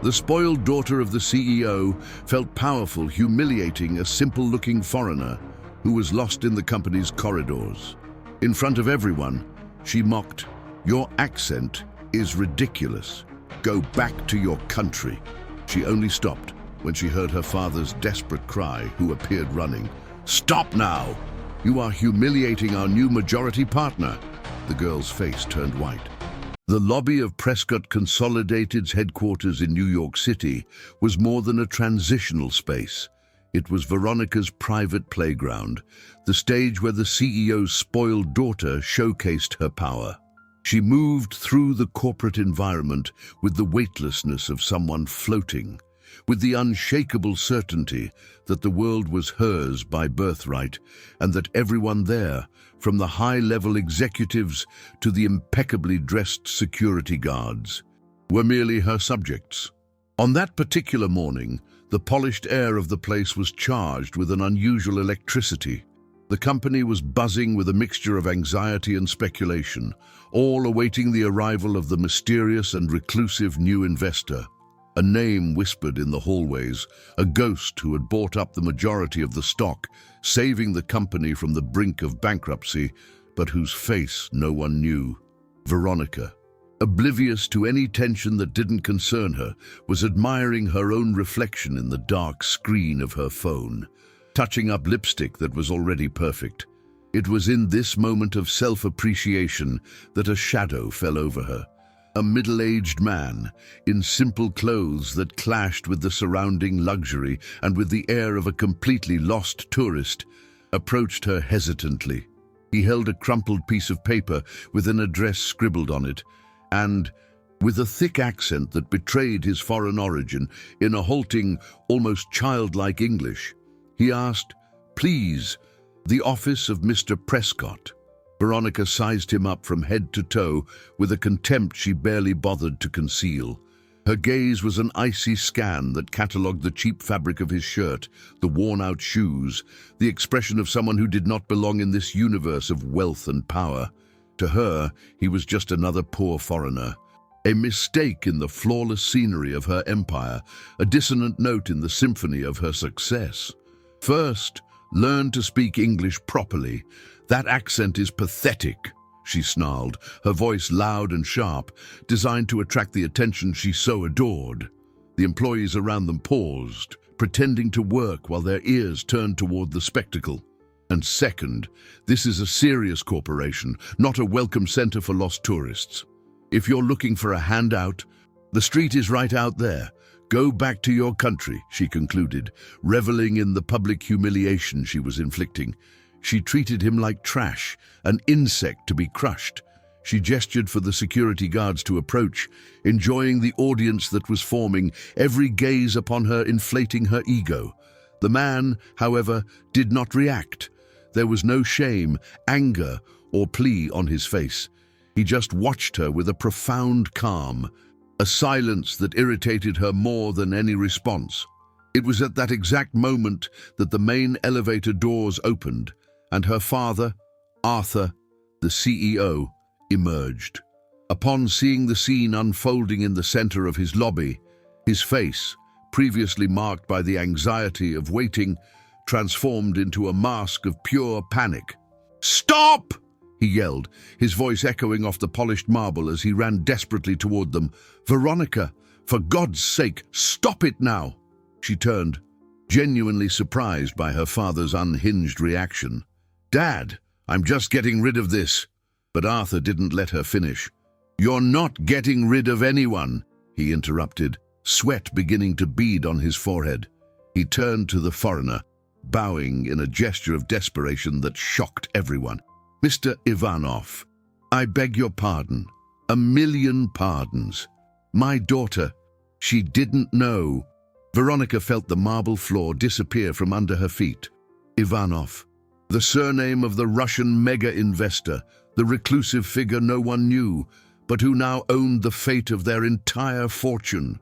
The spoiled daughter of the CEO felt powerful, humiliating a simple-looking foreigner who was lost in the company's corridors. In front of everyone, she mocked, "Your accent is ridiculous. Go back to your country." She only stopped when she heard her father's desperate cry, who appeared running. "Stop now! You are humiliating our new majority partner." The girl's face turned white. The lobby of Prescott Consolidated's headquarters in New York City was more than a transitional space. It was Veronica's private playground, the stage where the CEO's spoiled daughter showcased her power. She moved through the corporate environment with the weightlessness of someone floating, with the unshakable certainty that the world was hers by birthright, and that everyone there, from the high-level executives to the impeccably dressed security guards, were merely her subjects. On that particular morning, the polished air of the place was charged with an unusual electricity. The company was buzzing with a mixture of anxiety and speculation, all awaiting the arrival of the mysterious and reclusive new investor. A name whispered in the hallways, a ghost who had bought up the majority of the stock, saving the company from the brink of bankruptcy, but whose face no one knew. Veronica, oblivious to any tension that didn't concern her, was admiring her own reflection in the dark screen of her phone, touching up lipstick that was already perfect. It was in this moment of self-appreciation that a shadow fell over her. A middle-aged man, in simple clothes that clashed with the surrounding luxury and with the air of a completely lost tourist, approached her hesitantly. He held a crumpled piece of paper with an address scribbled on it, and, with a thick accent that betrayed his foreign origin, in a halting, almost childlike English, he asked, "Please, the office of Mr. Prescott." Veronica sized him up from head to toe with a contempt she barely bothered to conceal. Her gaze was an icy scan that catalogued the cheap fabric of his shirt, the worn-out shoes, the expression of someone who did not belong in this universe of wealth and power. To her, he was just another poor foreigner. A mistake in the flawless scenery of her empire, a dissonant note in the symphony of her success. "First, learn to speak English properly. That accent is pathetic," she snarled, her voice loud and sharp, designed to attract the attention she so adored. The employees around them paused, pretending to work while their ears turned toward the spectacle. "And second, this is a serious corporation, not a welcome center for lost tourists. If you're looking for a handout, the street is right out there. Go back to your country," she concluded, reveling in the public humiliation she was inflicting. She treated him like trash, an insect to be crushed. She gestured for the security guards to approach, enjoying the audience that was forming, every gaze upon her inflating her ego. The man, however, did not react. There was no shame, anger, or plea on his face. He just watched her with a profound calm, a silence that irritated her more than any response. It was at that exact moment that the main elevator doors opened, and her father, Arthur, the CEO, emerged. Upon seeing the scene unfolding in the center of his lobby, his face, previously marked by the anxiety of waiting, transformed into a mask of pure panic. "Stop!" he yelled, his voice echoing off the polished marble as he ran desperately toward them. "Veronica, for God's sake, stop it now!" She turned, genuinely surprised by her father's unhinged reaction. "Dad, I'm just getting rid of this." But Arthur didn't let her finish. "You're not getting rid of anyone," he interrupted, sweat beginning to bead on his forehead. He turned to the foreigner, bowing in a gesture of desperation that shocked everyone. "Mr. Ivanov, I beg your pardon. A million pardons. My daughter, she didn't know." Veronica felt the marble floor disappear from under her feet. Ivanov, the surname of the Russian mega-investor, the reclusive figure no one knew, but who now owned the fate of their entire fortune.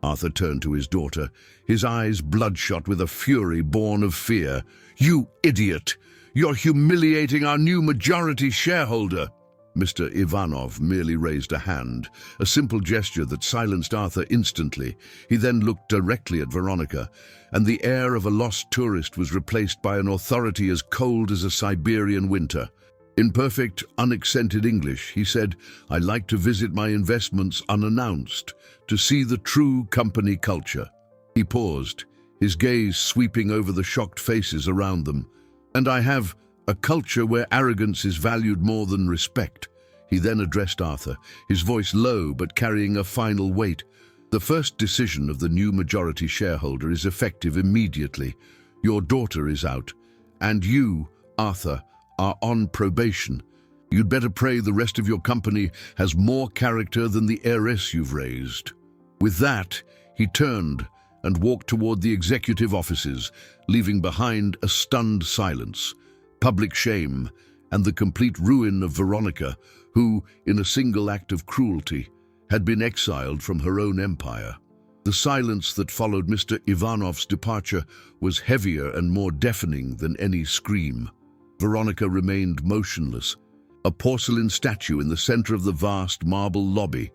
Arthur turned to his daughter, his eyes bloodshot with a fury born of fear. "You idiot! You're humiliating our new majority shareholder." Mr. Ivanov merely raised a hand, a simple gesture that silenced Arthur instantly. He then looked directly at Veronica, and the air of a lost tourist was replaced by an authority as cold as a Siberian winter. In perfect, unaccented English, he said, "I like to visit my investments unannounced, to see the true company culture." He paused, his gaze sweeping over the shocked faces around them. "And I have a culture where arrogance is valued more than respect." He then addressed Arthur, his voice low but carrying a final weight. "The first decision of the new majority shareholder is effective immediately. Your daughter is out, and you, Arthur, are on probation. You'd better pray the rest of your company has more character than the heiress you've raised." With that, he turned and walked toward the executive offices, leaving behind a stunned silence, public shame, and the complete ruin of Veronica, who, in a single act of cruelty, had been exiled from her own empire. The silence that followed Mr. Ivanov's departure was heavier and more deafening than any scream. Veronica remained motionless, a porcelain statue in the center of the vast marble lobby,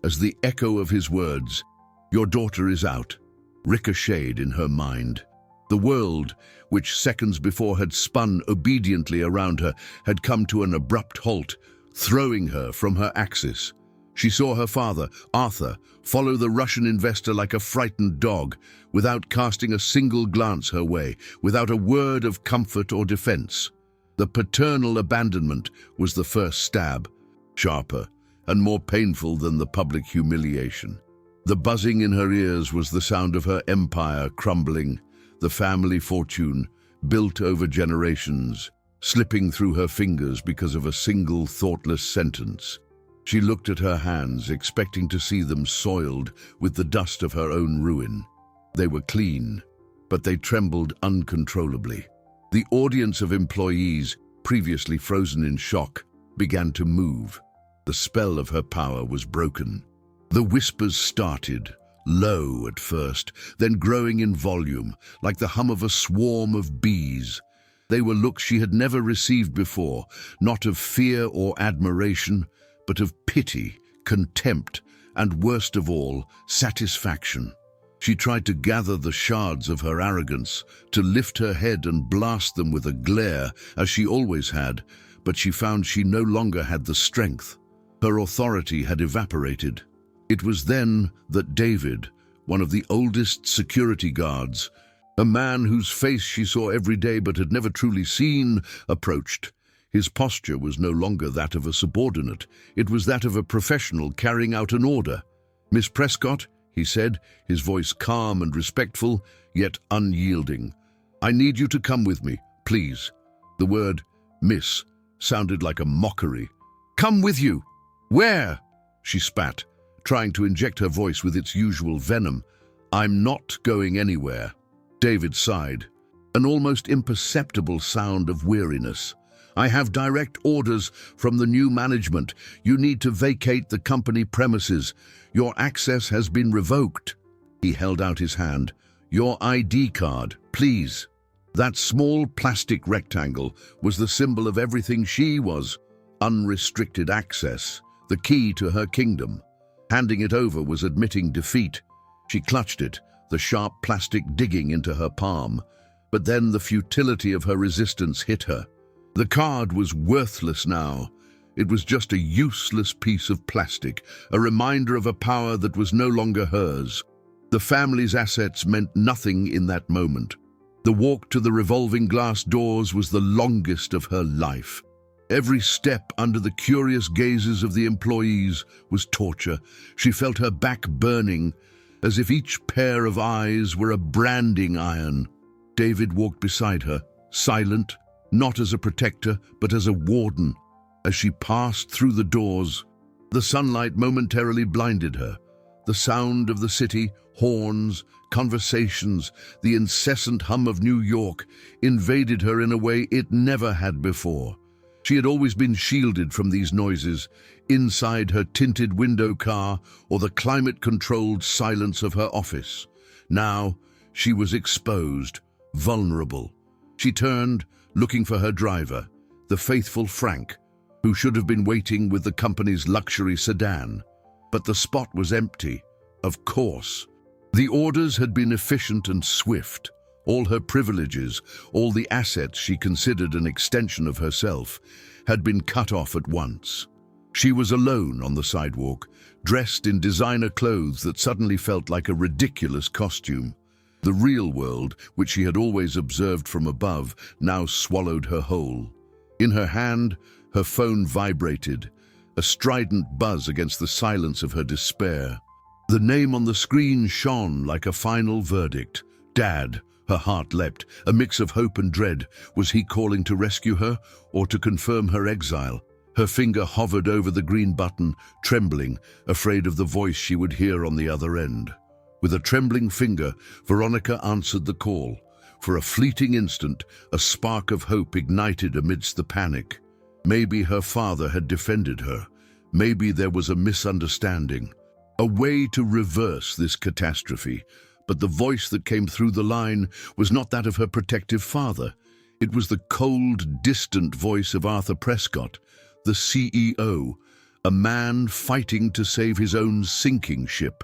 as the echo of his words, "Your daughter is out," ricocheted in her mind. The world, which seconds before had spun obediently around her, had come to an abrupt halt, throwing her from her axis. She saw her father, Arthur, follow the Russian investor like a frightened dog, without casting a single glance her way, without a word of comfort or defense. The paternal abandonment was the first stab, sharper and more painful than the public humiliation. The buzzing in her ears was the sound of her empire crumbling, the family fortune, built over generations, slipping through her fingers because of a single thoughtless sentence. She looked at her hands, expecting to see them soiled with the dust of her own ruin. They were clean, but they trembled uncontrollably. The audience of employees, previously frozen in shock, began to move. The spell of her power was broken. The whispers started, low at first, then growing in volume, like the hum of a swarm of bees. They were looks she had never received before, not of fear or admiration, but of pity, contempt, and worst of all, satisfaction. She tried to gather the shards of her arrogance, to lift her head and blast them with a glare, as she always had, but she found she no longer had the strength. Her authority had evaporated. It was then that David, one of the oldest security guards, a man whose face she saw every day but had never truly seen, approached. His posture was no longer that of a subordinate. It was that of a professional carrying out an order. "Miss Prescott," he said, his voice calm and respectful, yet unyielding, "I need you to come with me, please." The word "miss" sounded like a mockery. "Come with you? Where?" she spat, trying to inject her voice with its usual venom. "I'm not going anywhere." David sighed, an almost imperceptible sound of weariness. "I have direct orders from the new management. You need to vacate the company premises. Your access has been revoked." He held out his hand. "Your ID card, please." That small plastic rectangle was the symbol of everything she was. Unrestricted access, the key to her kingdom. Handing it over was admitting defeat. She clutched it, the sharp plastic digging into her palm. But then the futility of her resistance hit her. The card was worthless now. It was just a useless piece of plastic, a reminder of a power that was no longer hers. The family's assets meant nothing in that moment. The walk to the revolving glass doors was the longest of her life. Every step under the curious gazes of the employees was torture. She felt her back burning, as if each pair of eyes were a branding iron. David walked beside her, silent, not as a protector, but as a warden. As she passed through the doors, the sunlight momentarily blinded her. The sound of the city, horns, conversations, the incessant hum of New York invaded her in a way it never had before. She had always been shielded from these noises, inside her tinted window car or the climate-controlled silence of her office. Now, she was exposed, vulnerable. She turned, looking for her driver, the faithful Frank. who should have been waiting with the company's luxury sedan. But the spot was empty, of course. The orders had been efficient and swift. All her privileges, all the assets she considered an extension of herself, had been cut off at once. She was alone on the sidewalk, dressed in designer clothes that suddenly felt like a ridiculous costume. The real world, which she had always observed from above, now swallowed her whole. In her hand, her phone vibrated, a strident buzz against the silence of her despair. The name on the screen shone like a final verdict. Dad. Her heart leapt, a mix of hope and dread. Was he calling to rescue her, or to confirm her exile? Her finger hovered over the green button, trembling, afraid of the voice she would hear on the other end. With a trembling finger, Veronica answered the call. For a fleeting instant, a spark of hope ignited amidst the panic. Maybe her father had defended her. Maybe there was a misunderstanding. A way to reverse this catastrophe. But the voice that came through the line was not that of her protective father. It was the cold, distant voice of Arthur Prescott, the CEO, a man fighting to save his own sinking ship.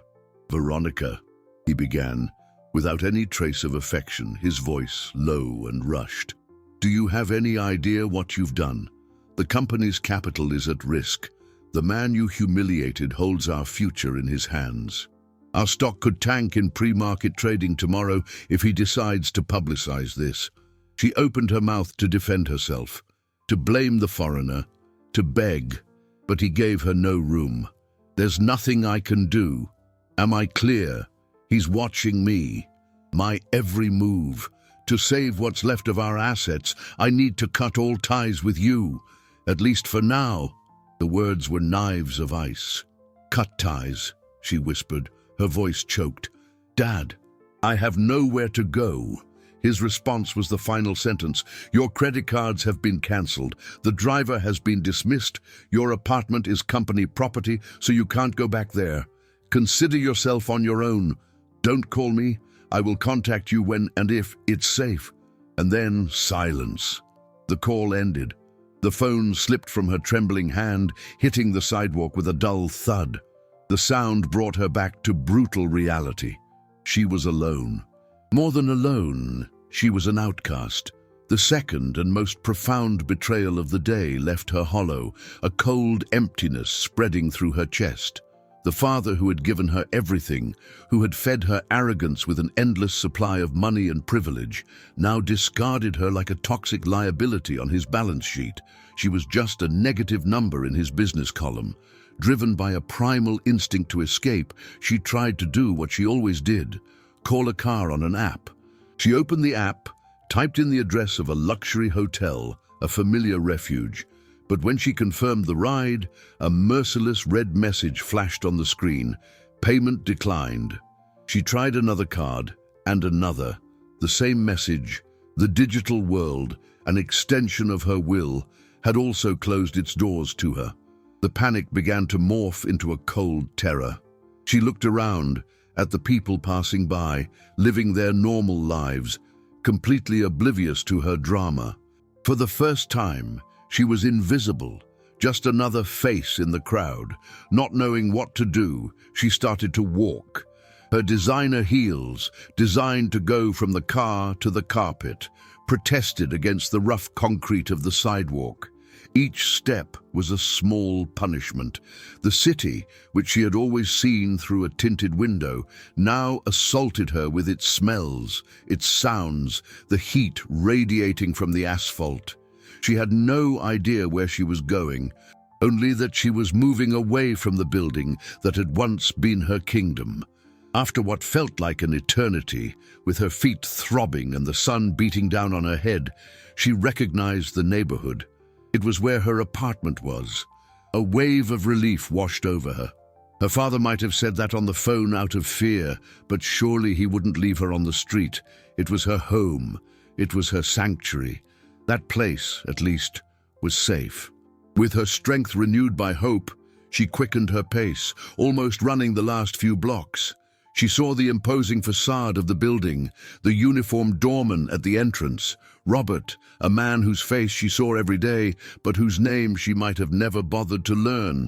"Veronica," he began, without any trace of affection, his voice low and rushed. "Do you have any idea what you've done? The company's capital is at risk. The man you humiliated holds our future in his hands. Our stock could tank in pre-market trading tomorrow if he decides to publicize this." She opened her mouth to defend herself, to blame the foreigner, to beg, but he gave her no room. "There's nothing I can do. Am I clear? He's watching me, my every move. To save what's left of our assets, I need to cut all ties with you, at least for now." The words were knives of ice. "Cut ties," she whispered, her voice choked. "Dad, I have nowhere to go." His response was the final sentence. "Your credit cards have been cancelled. The driver has been dismissed. Your apartment is company property, so you can't go back there. Consider yourself on your own. Don't call me. I will contact you when and if it's safe." And then silence. The call ended. The phone slipped from her trembling hand, hitting the sidewalk with a dull thud. The sound brought her back to brutal reality. She was alone. More than alone, she was an outcast. The second and most profound betrayal of the day left her hollow, a cold emptiness spreading through her chest. The father who had given her everything, who had fed her arrogance with an endless supply of money and privilege, now discarded her like a toxic liability on his balance sheet. She was just a negative number in his business column. Driven by a primal instinct to escape, she tried to do what she always did: call a car on an app. She opened the app, typed in the address of a luxury hotel, a familiar refuge. But when she confirmed the ride, a merciless red message flashed on the screen. Payment declined. She tried another card, and another. The same message. The digital world, an extension of her will, had also closed its doors to her. The panic began to morph into a cold terror. She looked around at the people passing by, living their normal lives, completely oblivious to her drama. For the first time, she was invisible, just another face in the crowd. Not knowing what to do, she started to walk. Her designer heels, designed to go from the car to the carpet, protested against the rough concrete of the sidewalk. Each step was a small punishment. The city, which she had always seen through a tinted window, now assaulted her with its smells, its sounds, the heat radiating from the asphalt. She had no idea where she was going, only that she was moving away from the building that had once been her kingdom. After what felt like an eternity, with her feet throbbing and the sun beating down on her head, she recognized the neighborhood. It was where her apartment was. A wave of relief washed over her. Her father might have said that on the phone out of fear, but surely he wouldn't leave her on the street. It was her home. It was her sanctuary. That place, at least, was safe. With her strength renewed by hope, she quickened her pace, almost running the last few blocks. She saw the imposing facade of the building, the uniformed doorman at the entrance, Robert, a man whose face she saw every day, but whose name she might have never bothered to learn.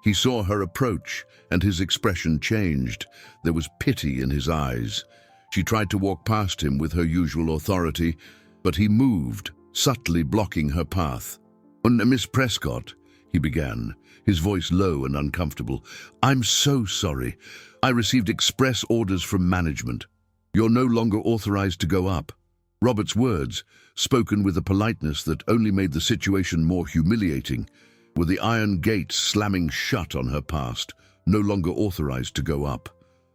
He saw her approach, and his expression changed. There was pity in his eyes. She tried to walk past him with her usual authority, but he moved, subtly blocking her path. "Miss Prescott," he began, his voice low and uncomfortable. "I'm so sorry. I received express orders from management. You're no longer authorized to go up." Robert's words, spoken with a politeness that only made the situation more humiliating, were the iron gates slamming shut on her past, no longer authorized to go up.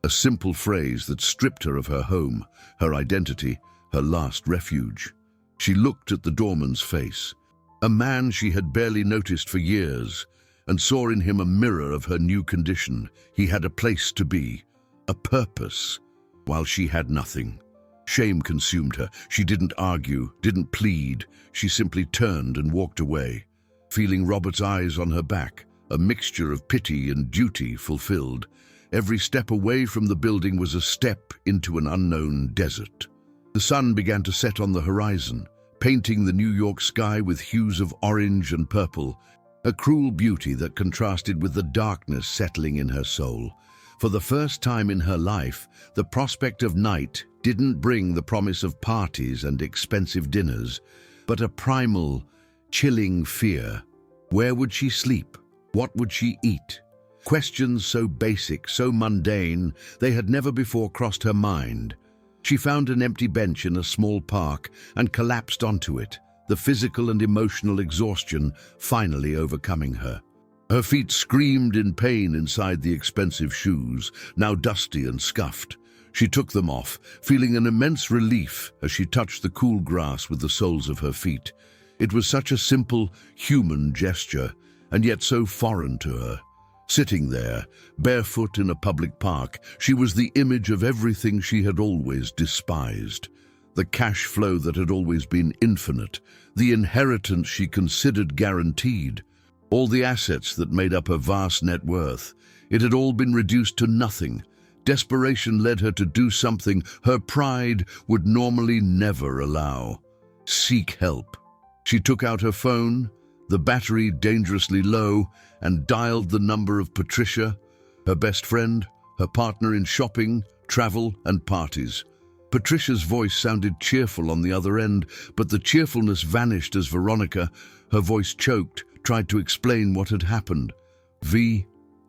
A simple phrase that stripped her of her home, her identity, her last refuge. She looked at the doorman's face, a man she had barely noticed for years, and saw in him a mirror of her new condition. He had a place to be, a purpose, while she had nothing. Shame consumed her. She didn't argue, didn't plead. She simply turned and walked away, feeling Robert's eyes on her back, a mixture of pity and duty fulfilled. Every step away from the building was a step into an unknown desert. The sun began to set on the horizon, painting the New York sky with hues of orange and purple, a cruel beauty that contrasted with the darkness settling in her soul. For the first time in her life, the prospect of night didn't bring the promise of parties and expensive dinners, but a primal, chilling fear. Where would she sleep? What would she eat? Questions so basic, so mundane, they had never before crossed her mind. She found an empty bench in a small park and collapsed onto it, the physical and emotional exhaustion finally overcoming her. Her feet screamed in pain inside the expensive shoes, now dusty and scuffed. She took them off, feeling an immense relief as she touched the cool grass with the soles of her feet. It was such a simple, human gesture, and yet so foreign to her. Sitting there, barefoot in a public park, she was the image of everything she had always despised. The cash flow that had always been infinite, the inheritance she considered guaranteed, all the assets that made up her vast net worth. It had all been reduced to nothing. Desperation led her to do something her pride would normally never allow: seek help. She took out her phone, the battery dangerously low, and dialed the number of Patricia, her best friend, her partner in shopping, travel, and parties. Patricia's voice sounded cheerful on the other end, but the cheerfulness vanished as Veronica, her voice choked, tried to explain what had happened.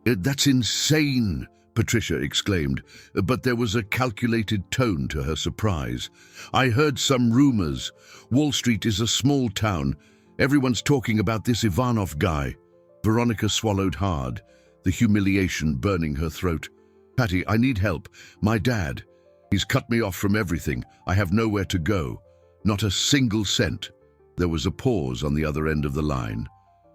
That's insane," Patricia exclaimed, but there was a calculated tone to her surprise. "I heard some rumors. Wall Street is a small town. Everyone's talking about this Ivanov guy." Veronica swallowed hard, the humiliation burning her throat. "Patty, I need help. My dad. He's cut me off from everything. I have nowhere to go. Not a single cent." There was a pause on the other end of the line,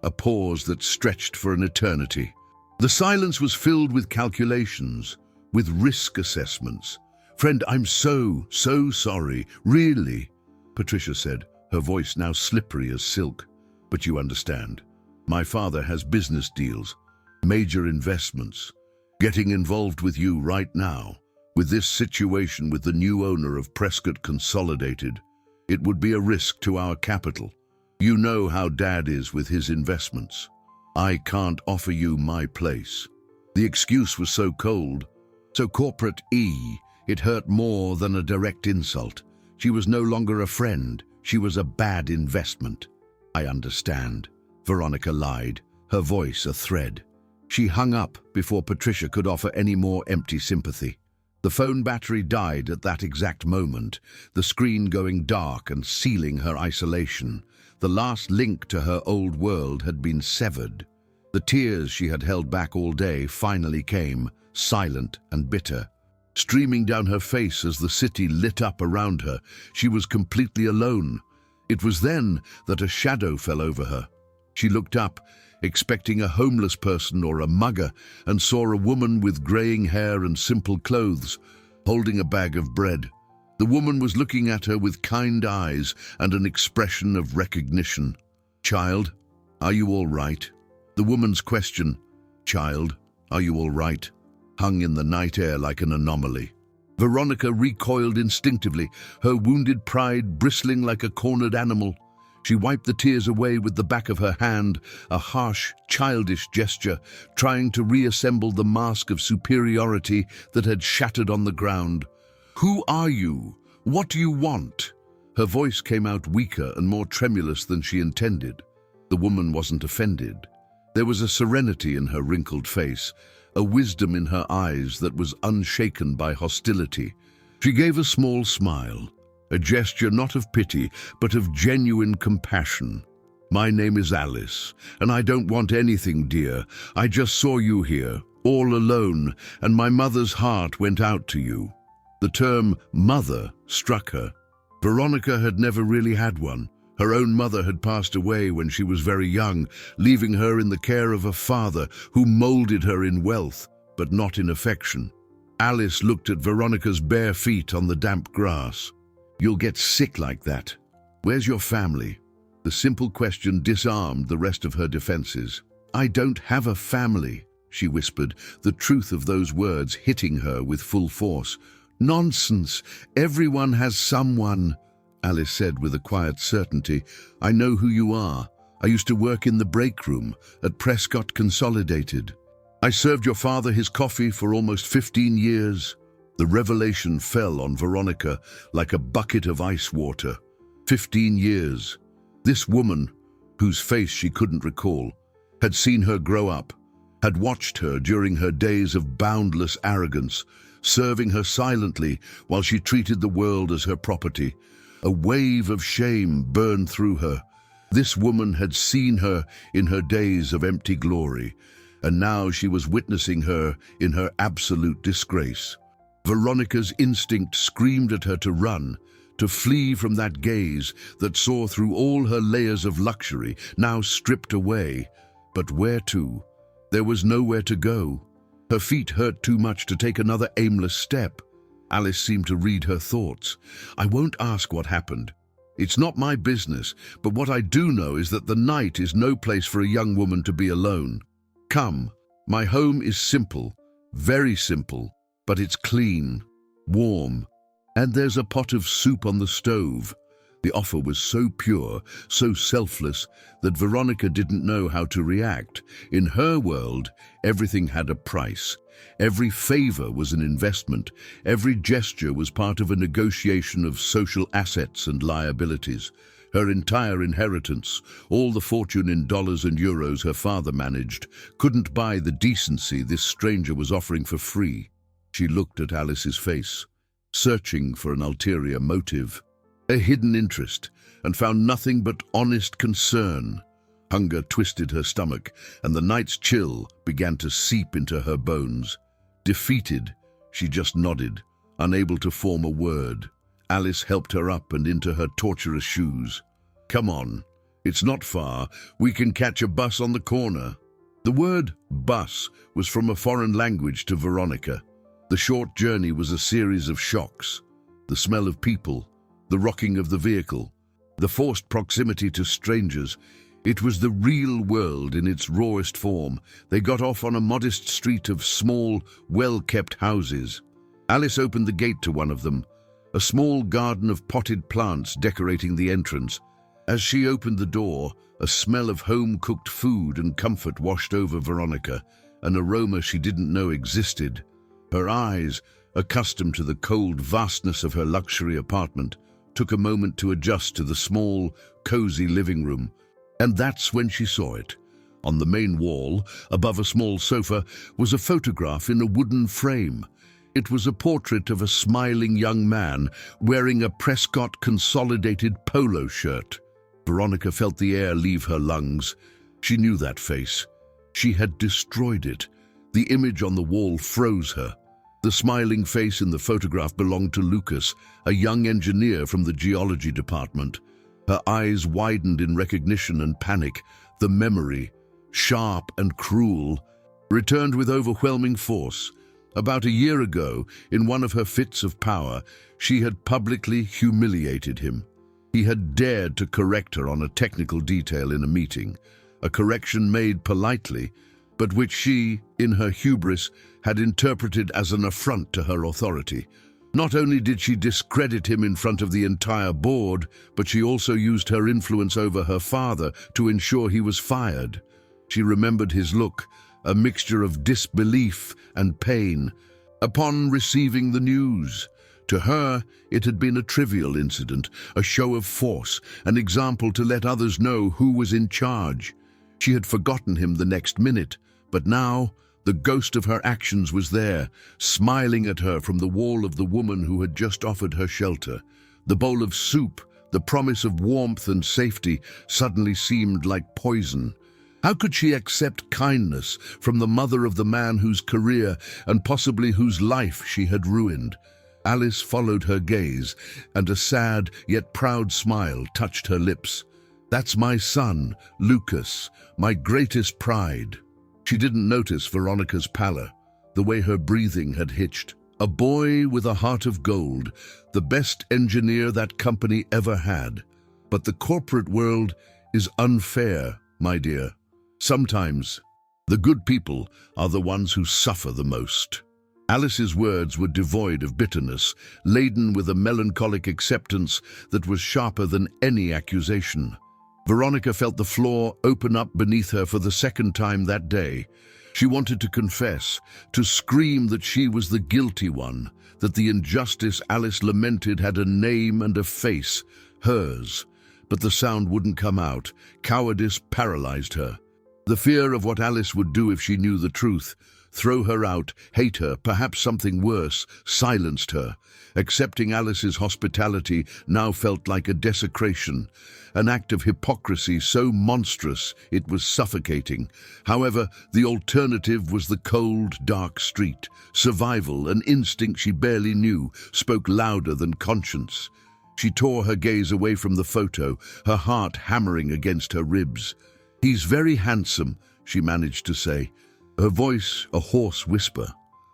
a pause that stretched for an eternity. The silence was filled with calculations, with risk assessments. "Friend, I'm so sorry. Really," Patricia said, her voice now slippery as silk. "But you understand. My father has business deals, major investments. Getting involved with you right now, with this situation with the new owner of Prescott Consolidated, it would be a risk to our capital. You know how Dad is with his investments. I can't offer you my place." The excuse was so cold, so corporate it hurt more than a direct insult. She was no longer a friend. She was a bad investment. "I understand," Veronica lied, her voice a thread. She hung up before Patricia could offer any more empty sympathy. The phone battery died at that exact moment, the screen going dark and sealing her isolation. The last link to her old world had been severed. The tears she had held back all day finally came, silent and bitter, streaming down her face as the city lit up around her. She was completely alone. It was then that a shadow fell over her. She looked up, expecting a homeless person or a mugger, and saw a woman with graying hair and simple clothes, holding a bag of bread. The woman was looking at her with kind eyes and an expression of recognition. "Child, are you all right?" The woman's question, "Child, are you all right?" hung in the night air like an anomaly. Veronica recoiled instinctively, her wounded pride bristling like a cornered animal. She wiped the tears away with the back of her hand, a harsh, childish gesture, trying to reassemble the mask of superiority that had shattered on the ground. "Who are you? What do you want?" Her voice came out weaker and more tremulous than she intended. The woman wasn't offended. There was a serenity in her wrinkled face, a wisdom in her eyes that was unshaken by hostility. She gave a small smile, a gesture not of pity, but of genuine compassion. "My name is Alice, and I don't want anything, dear. I just saw you here, all alone, and my mother's heart went out to you." The term mother struck her. Veronica had never really had one. Her own mother had passed away when she was very young, leaving her in the care of a father who molded her in wealth, but not in affection. Alice looked at Veronica's bare feet on the damp grass. "You'll get sick like that. Where's your family?" The simple question disarmed the rest of her defenses. "I don't have a family," she whispered, the truth of those words hitting her with full force. "Nonsense! Everyone has someone," Alice said with a quiet certainty. "I know who you are. I used to work in the break room at Prescott Consolidated. I served your father his coffee for almost 15 years. The revelation fell on Veronica like a bucket of ice water. 15 years. This woman, whose face she couldn't recall, had seen her grow up, had watched her during her days of boundless arrogance, serving her silently while she treated the world as her property. A wave of shame burned through her. This woman had seen her in her days of empty glory, and now she was witnessing her in her absolute disgrace. Veronica's instinct screamed at her to run, to flee from that gaze that saw through all her layers of luxury, now stripped away. But where to? There was nowhere to go. Her feet hurt too much to take another aimless step. Alice seemed to read her thoughts. "I won't ask what happened. It's not my business, but what I do know is that the night is no place for a young woman to be alone. Come, my home is simple, very simple, but it's clean, warm, and there's a pot of soup on the stove." The offer was so pure, so selfless, that Veronica didn't know how to react. In her world, everything had a price. Every favor was an investment. Every gesture was part of a negotiation of social assets and liabilities. Her entire inheritance, all the fortune in dollars and euros her father managed, couldn't buy the decency this stranger was offering for free. She looked at Alice's face, searching for an ulterior motive, a hidden interest, and found nothing but honest concern. Hunger twisted her stomach, and the night's chill began to seep into her bones. Defeated, she just nodded, unable to form a word. Alice helped her up and into her torturous shoes. "Come on, it's not far. We can catch a bus on the corner." The word bus was from a foreign language to Veronica. The short journey was a series of shocks. The smell of people, the rocking of the vehicle, the forced proximity to strangers. It was the real world in its rawest form. They got off on a modest street of small, well-kept houses. Alice opened the gate to one of them, a small garden of potted plants decorating the entrance. As she opened the door, a smell of home-cooked food and comfort washed over Veronica, an aroma she didn't know existed. Her eyes, accustomed to the cold vastness of her luxury apartment, took a moment to adjust to the small, cozy living room. And that's when she saw it. On the main wall, above a small sofa, was a photograph in a wooden frame. It was a portrait of a smiling young man wearing a Prescott Consolidated polo shirt. Veronica felt the air leave her lungs. She knew that face. She had destroyed it. The image on the wall froze her. The smiling face in the photograph belonged to Lucas, a young engineer from the geology department. Her eyes widened in recognition and panic. The memory, sharp and cruel, returned with overwhelming force. About a year ago, in one of her fits of power, she had publicly humiliated him. He had dared to correct her on a technical detail in a meeting, a correction made politely, but which she, in her hubris, had interpreted as an affront to her authority. Not only did she discredit him in front of the entire board, but she also used her influence over her father to ensure he was fired. She remembered his look, a mixture of disbelief and pain, upon receiving the news. To her, it had been a trivial incident, a show of force, an example to let others know who was in charge. She had forgotten him the next minute, but now the ghost of her actions was there, smiling at her from the wall of the woman who had just offered her shelter. The bowl of soup, the promise of warmth and safety, suddenly seemed like poison. How could she accept kindness from the mother of the man whose career and possibly whose life she had ruined? Alice followed her gaze, and a sad yet proud smile touched her lips. "That's my son, Lucas, my greatest pride." She didn't notice Veronica's pallor, the way her breathing had hitched. A boy with a heart of gold, the best engineer that company ever had. But the corporate world is unfair, my dear. Sometimes, the good people are the ones who suffer the most. Alice's words were devoid of bitterness, laden with a melancholic acceptance that was sharper than any accusation. Veronica felt the floor open up beneath her for the second time that day. She wanted to confess, to scream that she was the guilty one, that the injustice Alice lamented had a name and a face, hers. But the sound wouldn't come out. Cowardice paralyzed her. The fear of what Alice would do if she knew the truth, throw her out, hate her, perhaps something worse, silenced her. Accepting Alice's hospitality now felt like a desecration, an act of hypocrisy so monstrous it was suffocating. However, the alternative was the cold, dark street. Survival, an instinct she barely knew, spoke louder than conscience. She tore her gaze away from the photo, her heart hammering against her ribs. "He's very handsome," she managed to say, her voice a hoarse whisper.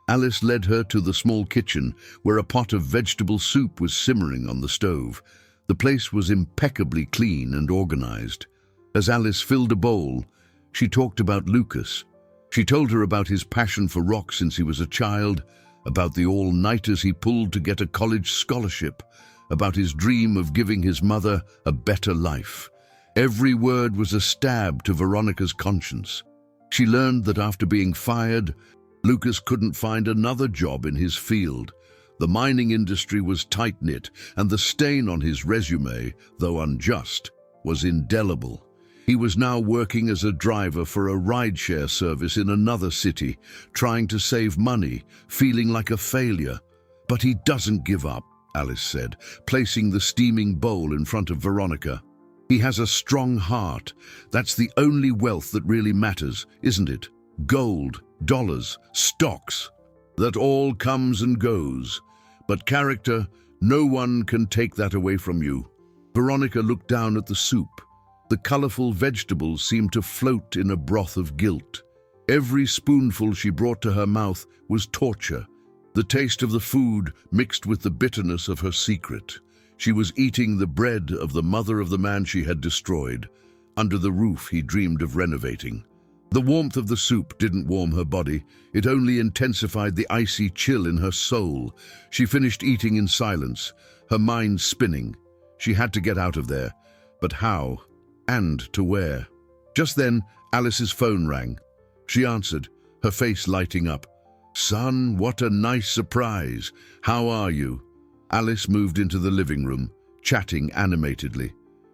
Alice led her to the small kitchen, where a pot of vegetable soup was simmering on the stove. The place was impeccably clean and organized. As Alice filled a bowl, she talked about Lucas. She told her about his passion for rock since he was a child, about the all-nighters he pulled to get a college scholarship, about his dream of giving his mother a better life. Every word was a stab to Veronica's conscience. She learned that after being fired, Lucas couldn't find another job in his field. The mining industry was tight-knit, and the stain on his resume, though unjust, was indelible. He was now working as a driver for a rideshare service in another city, trying to save money, feeling like a failure. "But he doesn't give up," Alice said, placing the steaming bowl in front of Veronica. "He has a strong heart. That's the only wealth that really matters, isn't it? Gold, dollars, stocks. That all comes and goes. But character, no one can take that away from you." Veronica looked down at the soup. The colorful vegetables seemed to float in a broth of guilt. Every spoonful she brought to her mouth was torture. The taste of the food mixed with the bitterness of her secret. She was eating the bread of the mother of the man she had destroyed, under the roof he dreamed of renovating. The warmth of the soup didn't warm her body, it only intensified the icy chill in her soul. She finished eating in silence, her mind spinning. She had to get out of there, but how, and to where? Just then, Alice's phone rang. She answered, her face lighting up. "Son, what a nice surprise. How are you?" Alice moved into the living room, chatting animatedly.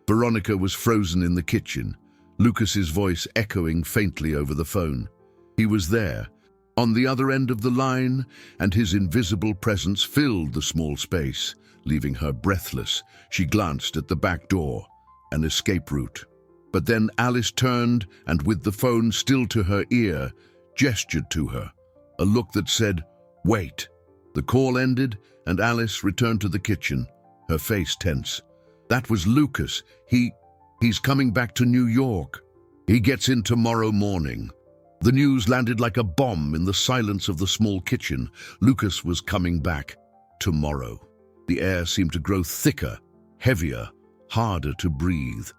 Veronica was frozen in the kitchen, Lucas's voice echoing faintly over the phone. He was there, on the other end of the line, and his invisible presence filled the small space, leaving her breathless. She glanced at the back door, an escape route. But then Alice turned and, with the phone still to her ear, gestured to her, a look that said, "Wait." The call ended, and Alice returned to the kitchen, her face tense. That was Lucas. He's coming back to New York. He gets in tomorrow morning. The news landed like a bomb in the silence of the small kitchen. Lucas was coming back tomorrow. The air seemed to grow thicker, heavier, harder to breathe.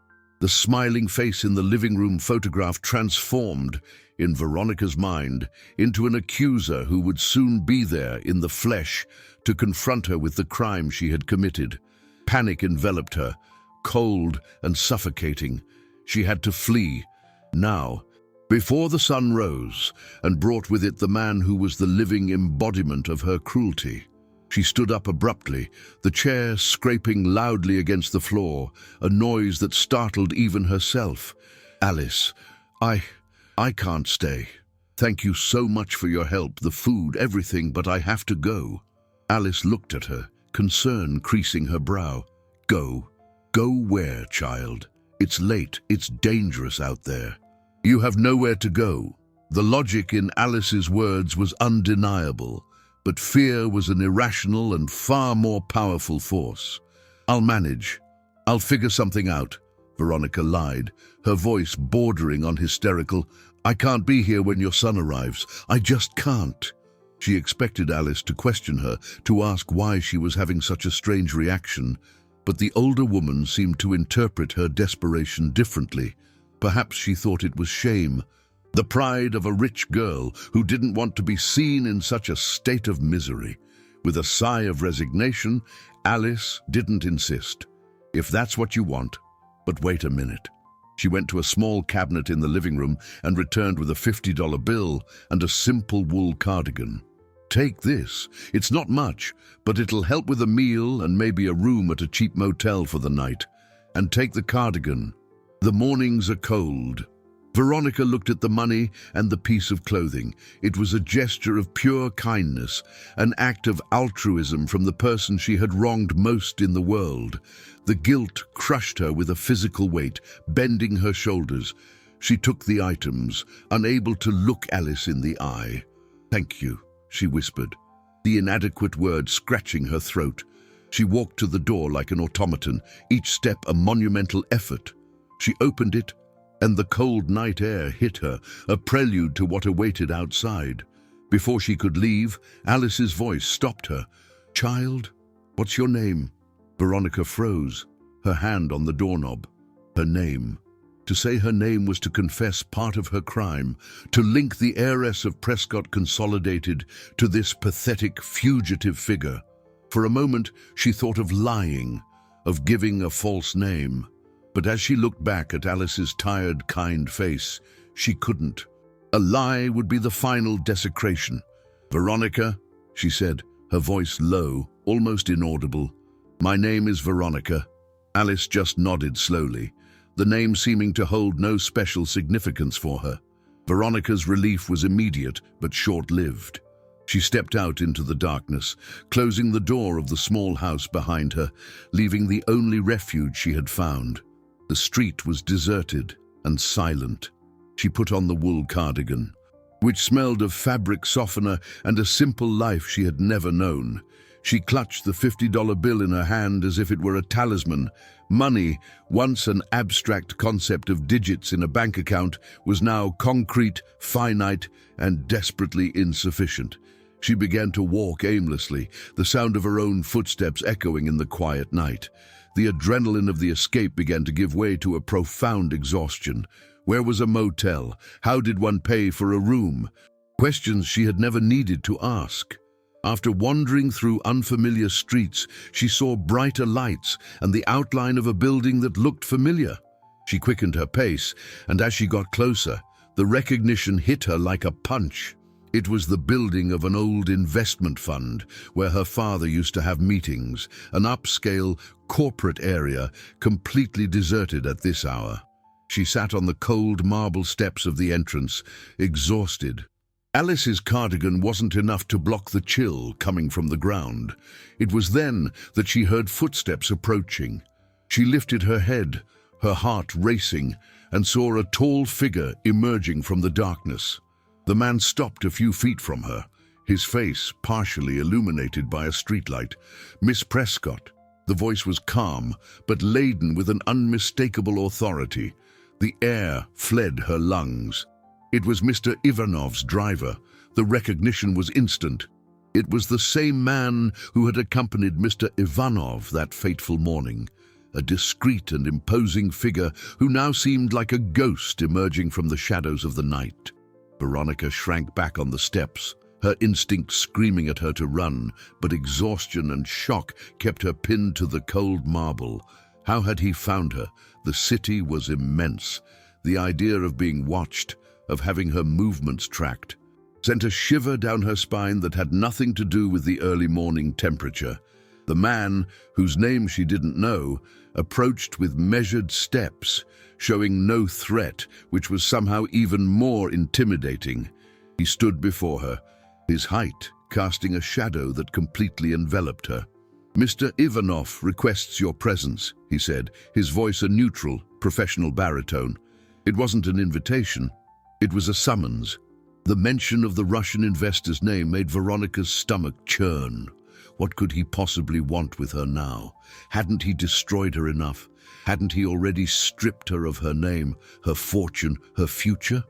The smiling face in the living room photograph transformed, in Veronica's mind, into an accuser who would soon be there in the flesh to confront her with the crime she had committed. Panic enveloped her, cold and suffocating. She had to flee, now, before the sun rose and brought with it the man who was the living embodiment of her cruelty. She stood up abruptly, the chair scraping loudly against the floor, a noise that startled even herself. "Alice, I can't stay. Thank you so much for your help, the food, everything, but I have to go." Alice looked at her, concern creasing her brow. "Go? Go where, child? It's late, it's dangerous out there." "You have nowhere to go." The logic in Alice's words was undeniable, but fear was an irrational and far more powerful force. "I'll manage. I'll figure something out," Veronica lied, her voice bordering on hysterical. "I can't be here when your son arrives. I just can't." She expected Alice to question her, to ask why she was having such a strange reaction, but the older woman seemed to interpret her desperation differently. Perhaps she thought it was shame, the pride of a rich girl who didn't want to be seen in such a state of misery. With a sigh of resignation, Alice didn't insist. "If that's what you want, but wait a minute." She went to a small cabinet in the living room and returned with a $50 bill and a simple wool cardigan. "Take this. It's not much, but it'll help with a meal and maybe a room at a cheap motel for the night. And take the cardigan. The mornings are cold." Veronica looked at the money and the piece of clothing. It was a gesture of pure kindness, an act of altruism from the person she had wronged most in the world. The guilt crushed her with a physical weight, bending her shoulders. She took the items, unable to look Alice in the eye. "Thank you," she whispered, the inadequate word scratching her throat. She walked to the door like an automaton, each step a monumental effort. She opened it, and the cold night air hit her, a prelude to what awaited outside. Before she could leave, Alice's voice stopped her. "Child, what's your name?" Veronica froze, her hand on the doorknob. Her name. To say her name was to confess part of her crime, to link the heiress of Prescott Consolidated to this pathetic, fugitive figure. For a moment, she thought of lying, of giving a false name. But as she looked back at Alice's tired, kind face, she couldn't. A lie would be the final desecration. "Veronica," she said, her voice low, almost inaudible. "My name is Veronica." Alice just nodded slowly, the name seeming to hold no special significance for her. Veronica's relief was immediate, but short-lived. She stepped out into the darkness, closing the door of the small house behind her, leaving the only refuge she had found. The street was deserted and silent. She put on the wool cardigan, which smelled of fabric softener and a simple life she had never known. She clutched the $50 bill in her hand as if it were a talisman. Money, once an abstract concept of digits in a bank account, was now concrete, finite, and desperately insufficient. She began to walk aimlessly, the sound of her own footsteps echoing in the quiet night. The adrenaline of the escape began to give way to a profound exhaustion. Where was a motel? How did one pay for a room? Questions she had never needed to ask. After wandering through unfamiliar streets, she saw brighter lights and the outline of a building that looked familiar. She quickened her pace, and as she got closer, the recognition hit her like a punch. It was the building of an old investment fund where her father used to have meetings, an upscale, corporate area completely deserted at this hour. She sat on the cold marble steps of the entrance, exhausted. Alice's cardigan wasn't enough to block the chill coming from the ground. It was then that she heard footsteps approaching. She lifted her head, her heart racing, and saw a tall figure emerging from the darkness. The man stopped a few feet from her, his face partially illuminated by a streetlight. "Miss Prescott." The voice was calm, but laden with an unmistakable authority. The air fled her lungs. It was Mr. Ivanov's driver. The recognition was instant. It was the same man who had accompanied Mr. Ivanov that fateful morning. a discreet and imposing figure who now seemed like a ghost emerging from the shadows of the night. Veronica shrank back on the steps, her instinct screaming at her to run, but exhaustion and shock kept her pinned to the cold marble. How had he found her? The city was immense. The idea of being watched, of having her movements tracked, sent a shiver down her spine that had nothing to do with the early morning temperature. The man, whose name she didn't know, approached with measured steps, showing no threat, which was somehow even more intimidating. He stood before her, his height casting a shadow that completely enveloped her. "Mr. Ivanov requests your presence," he said, his voice a neutral, professional baritone. It wasn't an invitation, it was a summons. The mention of the Russian investor's name made Veronica's stomach churn. What could he possibly want with her now? Hadn't he destroyed her enough? Hadn't he already stripped her of her name, her fortune, her future?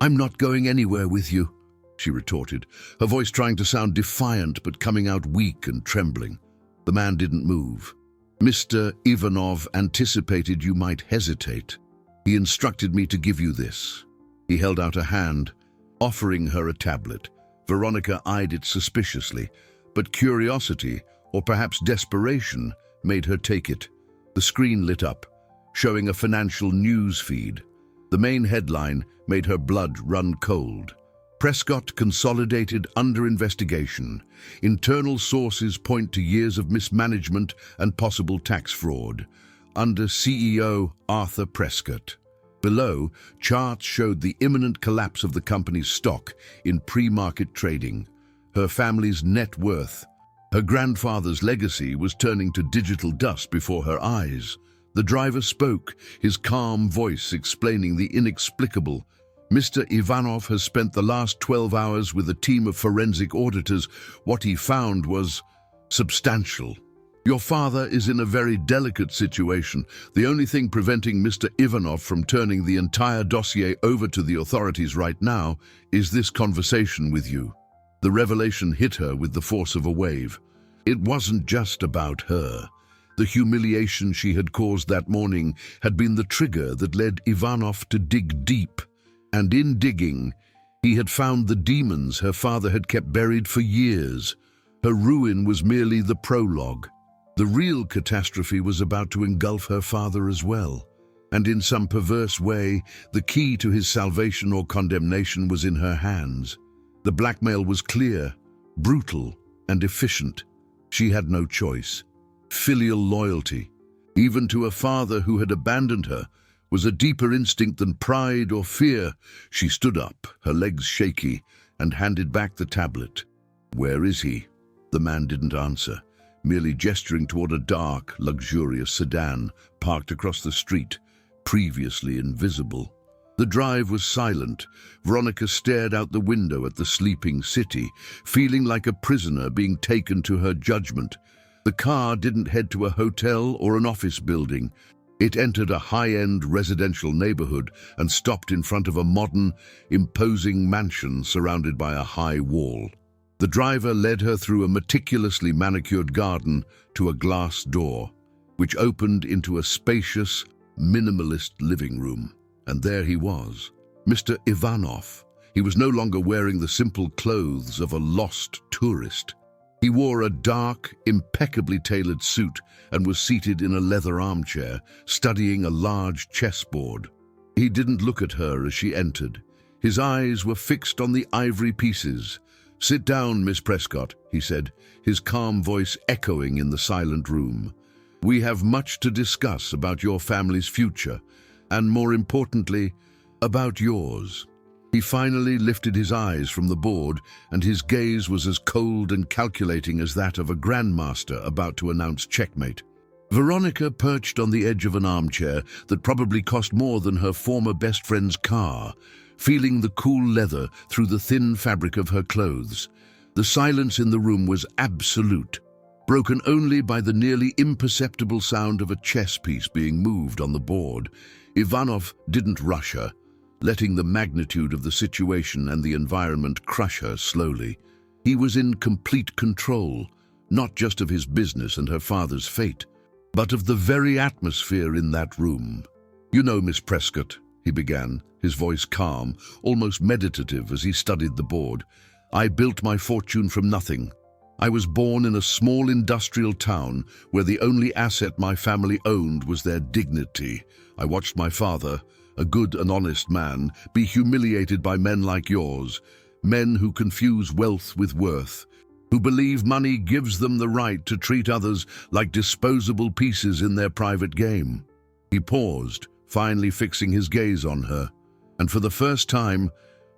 "I'm not going anywhere with you," she retorted, her voice trying to sound defiant but coming out weak and trembling. The man didn't move. "Mr. Ivanov anticipated you might hesitate. He instructed me to give you this." He held out a hand, offering her a tablet. Veronica eyed it suspiciously, but curiosity, or perhaps desperation, made her take it. The screen lit up, showing a financial news feed. The main headline made her blood run cold. "Prescott consolidated under investigation. Internal sources point to years of mismanagement and possible tax fraud. Under CEO Arthur Prescott." Below, charts showed the imminent collapse of the company's stock in pre-market trading. Her family's net worth. Her grandfather's legacy was turning to digital dust before her eyes. The driver spoke, his calm voice explaining the inexplicable. "Mr. Ivanov has spent the last 12 hours with a team of forensic auditors. What he found was substantial. Your father is in a very delicate situation. The only thing preventing Mr. Ivanov from turning the entire dossier over to the authorities right now is this conversation with you." The revelation hit her with the force of a wave. It wasn't just about her. The humiliation she had caused that morning had been the trigger that led Ivanov to dig deep. And in digging, he had found the demons her father had kept buried for years. Her ruin was merely the prologue. The real catastrophe was about to engulf her father as well. And in some perverse way, the key to his salvation or condemnation was in her hands. The blackmail was clear, brutal, and efficient. She had no choice. Filial loyalty, even to a father who had abandoned her, was a deeper instinct than pride or fear. She stood up, her legs shaky, and handed back the tablet. "Where is he?" The man didn't answer, merely gesturing toward a dark, luxurious sedan parked across the street, previously invisible. The drive was silent. Veronica stared out the window at the sleeping city, feeling like a prisoner being taken to her judgment. The car didn't head to a hotel or an office building. It entered a high-end residential neighborhood and stopped in front of a modern, imposing mansion surrounded by a high wall. The driver led her through a meticulously manicured garden to a glass door, which opened into a spacious, minimalist living room. And there he was, Mr. Ivanov. He was no longer wearing the simple clothes of a lost tourist. He wore a dark, impeccably tailored suit and was seated in a leather armchair, studying a large chessboard. He didn't look at her as she entered. His eyes were fixed on the ivory pieces. "Sit down, Miss Prescott," he said, his calm voice echoing in the silent room. "We have much to discuss about your family's future, and more importantly, about yours." He finally lifted his eyes from the board, and his gaze was as cold and calculating as that of a grandmaster about to announce checkmate. Veronica perched on the edge of an armchair that probably cost more than her former best friend's car, feeling the cool leather through the thin fabric of her clothes. The silence in the room was absolute, broken only by the nearly imperceptible sound of a chess piece being moved on the board. Ivanov didn't rush her, letting the magnitude of the situation and the environment crush her slowly. He was in complete control, not just of his business and her father's fate, but of the very atmosphere in that room. "You know, Miss Prescott," he began, his voice calm, almost meditative as he studied the board, "I built my fortune from nothing. I was born in a small industrial town where the only asset my family owned was their dignity. I watched my father, a good and honest man, be humiliated by men like yours, men who confuse wealth with worth, who believe money gives them the right to treat others like disposable pieces in their private game." He paused, finally fixing his gaze on her, and for the first time,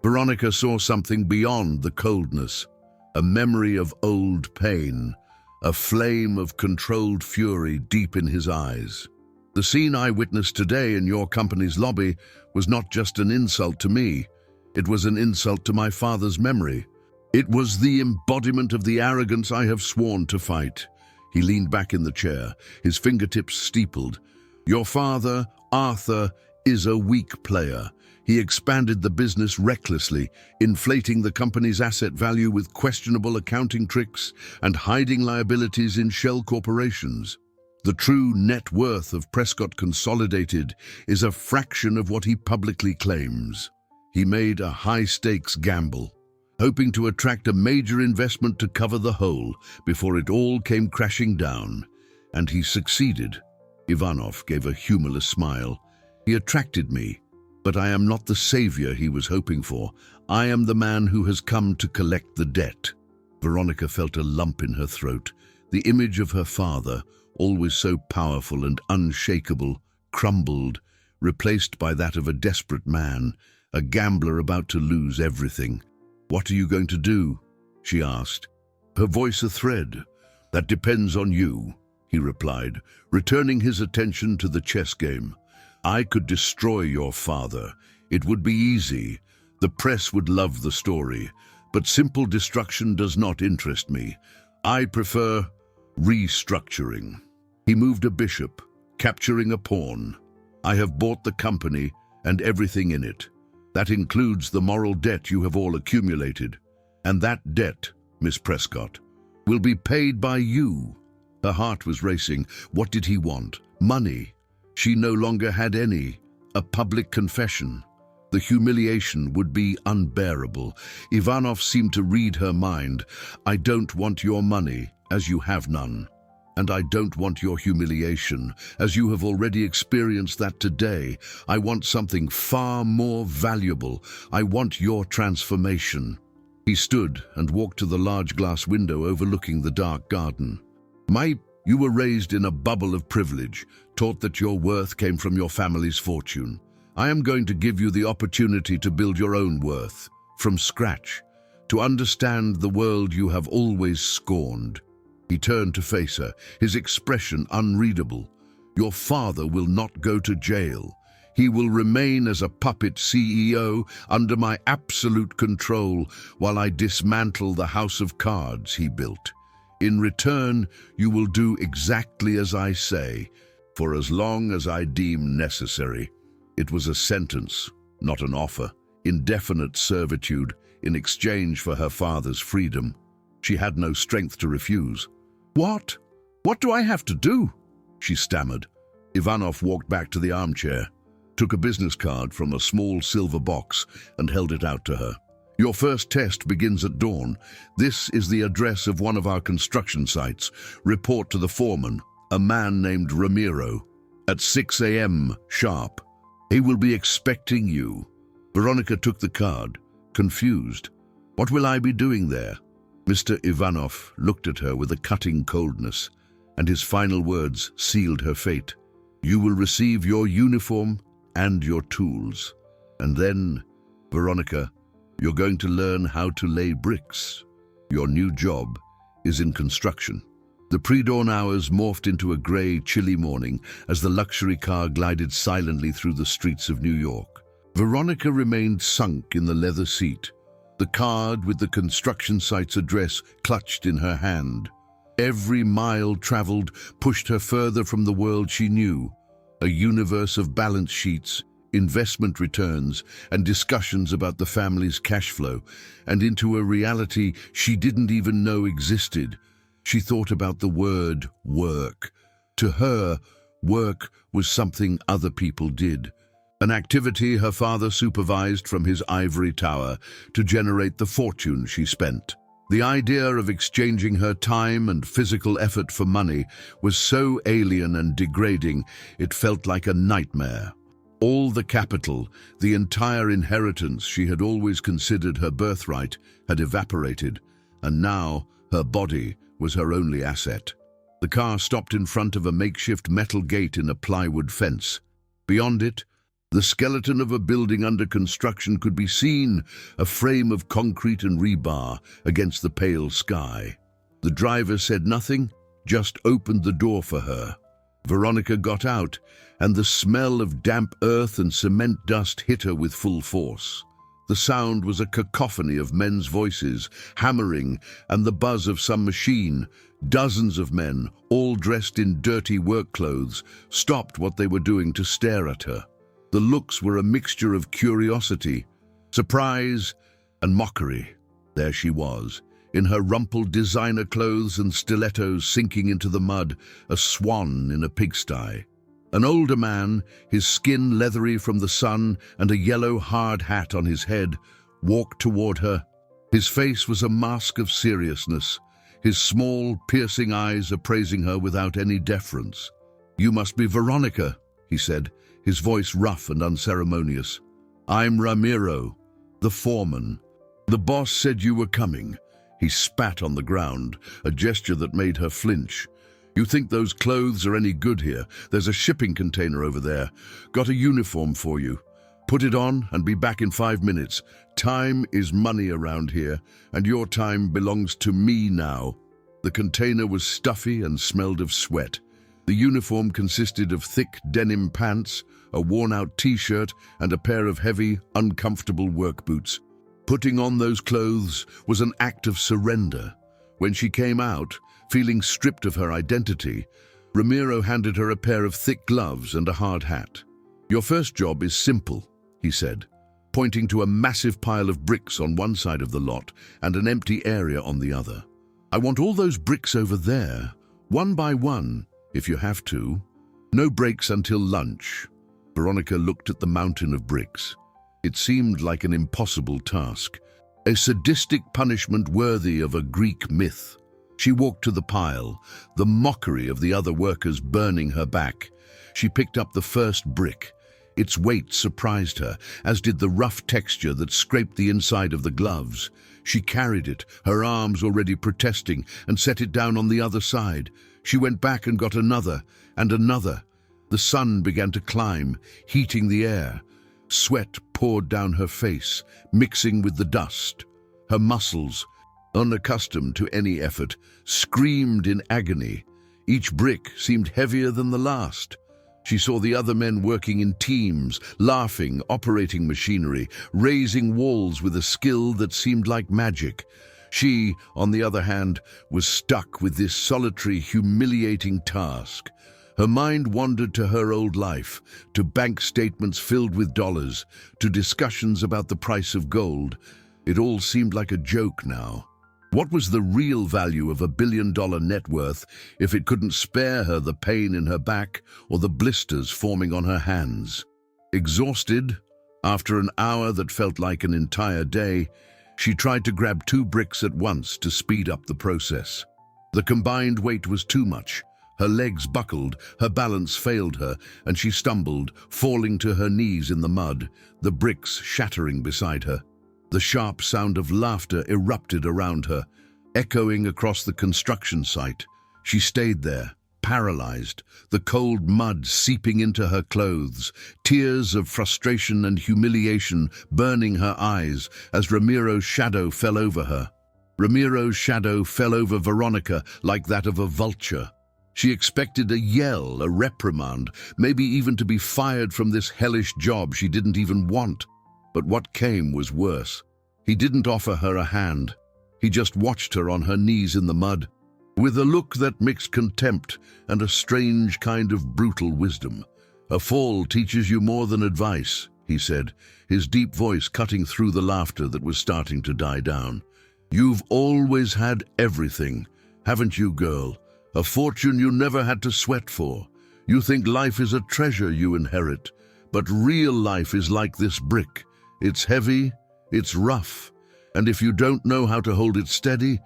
Veronica saw something beyond the coldness, a memory of old pain, a flame of controlled fury deep in his eyes. "The scene I witnessed today in your company's lobby was not just an insult to me, it was an insult to my father's memory. It was the embodiment of the arrogance I have sworn to fight." He leaned back in the chair, his fingertips steepled. "Your father, Arthur, is a weak player. He expanded the business recklessly, inflating the company's asset value with questionable accounting tricks and hiding liabilities in shell corporations. The true net worth of Prescott Consolidated is a fraction of what he publicly claims. He made a high-stakes gamble, hoping to attract a major investment to cover the hole before it all came crashing down. And he succeeded." Ivanov gave a humorless smile. "He attracted me, but I am not the savior he was hoping for. I am the man who has come to collect the debt." Veronica felt a lump in her throat. The image of her father, always so powerful and unshakable, crumbled, replaced by that of a desperate man, a gambler about to lose everything. "What are you going to do?" she asked, her voice a thread. "That depends on you," he replied, returning his attention to the chess game. "I could destroy your father. It would be easy. The press would love the story. But simple destruction does not interest me. I prefer restructuring." He moved a bishop, capturing a pawn. "I have bought the company and everything in it. That includes the moral debt you have all accumulated. And that debt, Miss Prescott, will be paid by you." Her heart was racing. What did he want? Money. She no longer had any. A public confession. The humiliation would be unbearable. Ivanov seemed to read her mind. "I don't want your money, as you have none. And I don't want your humiliation, as you have already experienced that today. I want something far more valuable. I want your transformation." He stood and walked to the large glass window overlooking the dark garden. You were raised in a bubble of privilege, taught that your worth came from your family's fortune. I am going to give you the opportunity to build your own worth, from scratch, to understand the world you have always scorned." He turned to face her, his expression unreadable. "Your father will not go to jail. He will remain as a puppet CEO under my absolute control while I dismantle the house of cards he built. In return, you will do exactly as I say, for as long as I deem necessary." It was a sentence, not an offer, indefinite servitude in exchange for her father's freedom. She had no strength to refuse. "What? What do I have to do?" she stammered. Ivanov walked back to the armchair, took a business card from a small silver box and held it out to her. "Your first test begins at dawn. This is the address of one of our construction sites. Report to the foreman, a man named Ramiro, at 6 a.m. sharp. He will be expecting you." Veronica took the card, confused. "What will I be doing there?" Mr. Ivanov looked at her with a cutting coldness, and his final words sealed her fate. "You will receive your uniform and your tools. And then, Veronica, you're going to learn how to lay bricks. Your new job is in construction." The pre-dawn hours morphed into a grey, chilly morning as the luxury car glided silently through the streets of New York. Veronica remained sunk in the leather seat, the card with the construction site's address clutched in her hand. Every mile traveled pushed her further from the world she knew, a universe of balance sheets, investment returns, and discussions about the family's cash flow, and into a reality she didn't even know existed. She thought about the word work, To her, work was something other people did, an activity her father supervised from his ivory tower to generate the fortune she spent. The idea of exchanging her time and physical effort for money was so alien and degrading, it felt like a nightmare. All the capital, the entire inheritance she had always considered her birthright, had evaporated, and now her body was her only asset. The car stopped in front of a makeshift metal gate in a plywood fence. Beyond it, the skeleton of a building under construction could be seen, a frame of concrete and rebar against the pale sky. The driver said nothing, just opened the door for her. Veronica got out, and the smell of damp earth and cement dust hit her with full force. The sound was a cacophony of men's voices, hammering, and the buzz of some machine. Dozens of men, all dressed in dirty work clothes, stopped what they were doing to stare at her. The looks were a mixture of curiosity, surprise, and mockery. There she was, in her rumpled designer clothes and stilettos sinking into the mud, a swan in a pigsty. An older man, his skin leathery from the sun and a yellow hard hat on his head, walked toward her. His face was a mask of seriousness, his small, piercing eyes appraising her without any deference. "You must be Veronica," he said, his voice rough and unceremonious. "I'm Ramiro, the foreman. The boss said you were coming." He spat on the ground, a gesture that made her flinch. "You think those clothes are any good here? There's a shipping container over there. Got a uniform for you. Put it on and be back in 5 minutes. Time is money around here, and your time belongs to me now." The container was stuffy and smelled of sweat. The uniform consisted of thick denim pants, a worn-out t-shirt, and a pair of heavy, uncomfortable work boots. Putting on those clothes was an act of surrender. When she came out, feeling stripped of her identity, Ramiro handed her a pair of thick gloves and a hard hat. "Your first job is simple," he said, pointing to a massive pile of bricks on one side of the lot and an empty area on the other. "I want all those bricks over there, one by one, if you have to. No breaks until lunch." Veronica looked at the mountain of bricks. It seemed like an impossible task, a sadistic punishment worthy of a Greek myth. She walked to the pile, the mockery of the other workers burning her back. She picked up the first brick. Its weight surprised her, as did the rough texture that scraped the inside of the gloves. She carried it, her arms already protesting, and set it down on the other side. She went back and got another, and another. The sun began to climb, heating the air. Sweat poured down her face, mixing with the dust. Her muscles, unaccustomed to any effort, screamed in agony. Each brick seemed heavier than the last. She saw the other men working in teams, laughing, operating machinery, raising walls with a skill that seemed like magic. She, on the other hand, was stuck with this solitary, humiliating task. Her mind wandered to her old life, to bank statements filled with dollars, to discussions about the price of gold. It all seemed like a joke now. What was the real value of $1 billion net worth if it couldn't spare her the pain in her back or the blisters forming on her hands? Exhausted, after an hour that felt like an entire day, she tried to grab 2 bricks at once to speed up the process. The combined weight was too much. Her legs buckled, her balance failed her, and she stumbled, falling to her knees in the mud, the bricks shattering beside her. The sharp sound of laughter erupted around her, echoing across the construction site. She stayed there, paralyzed, the cold mud seeping into her clothes, tears of frustration and humiliation burning her eyes as Ramiro's shadow fell over her. Ramiro's shadow fell over Veronica like that of a vulture. She expected a yell, a reprimand, maybe even to be fired from this hellish job she didn't even want. But what came was worse. He didn't offer her a hand. He just watched her on her knees in the mud, with a look that mixed contempt and a strange kind of brutal wisdom. "A fall teaches you more than advice," he said, his deep voice cutting through the laughter that was starting to die down. "You've always had everything, haven't you, girl? a fortune you never had to sweat for. You think life is a treasure you inherit, but real life is like this brick. It's heavy, it's rough, and if you don't know how to hold it steady,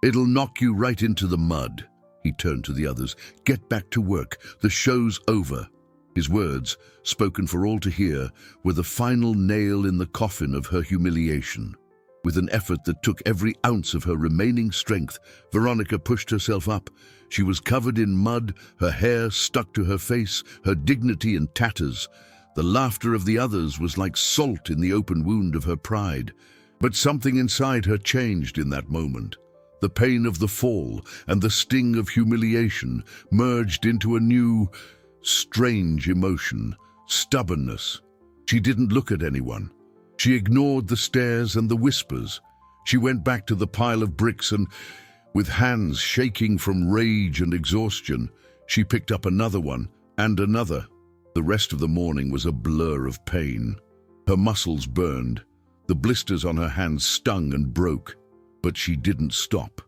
it'll knock you right into the mud." He turned to the others. "Get back to work. The show's over." His words, spoken for all to hear, were the final nail in the coffin of her humiliation. With an effort that took every ounce of her remaining strength, Veronica pushed herself up. She was covered in mud, her hair stuck to her face, her dignity in tatters. The laughter of the others was like salt in the open wound of her pride. But something inside her changed in that moment. The pain of the fall and the sting of humiliation merged into a new, strange emotion, stubbornness. She didn't look at anyone. She ignored the stares and the whispers. She went back to the pile of bricks and, with hands shaking from rage and exhaustion, she picked up another one and another. The rest of the morning was a blur of pain. Her muscles burned. The blisters on her hands stung and broke. But she didn't stop.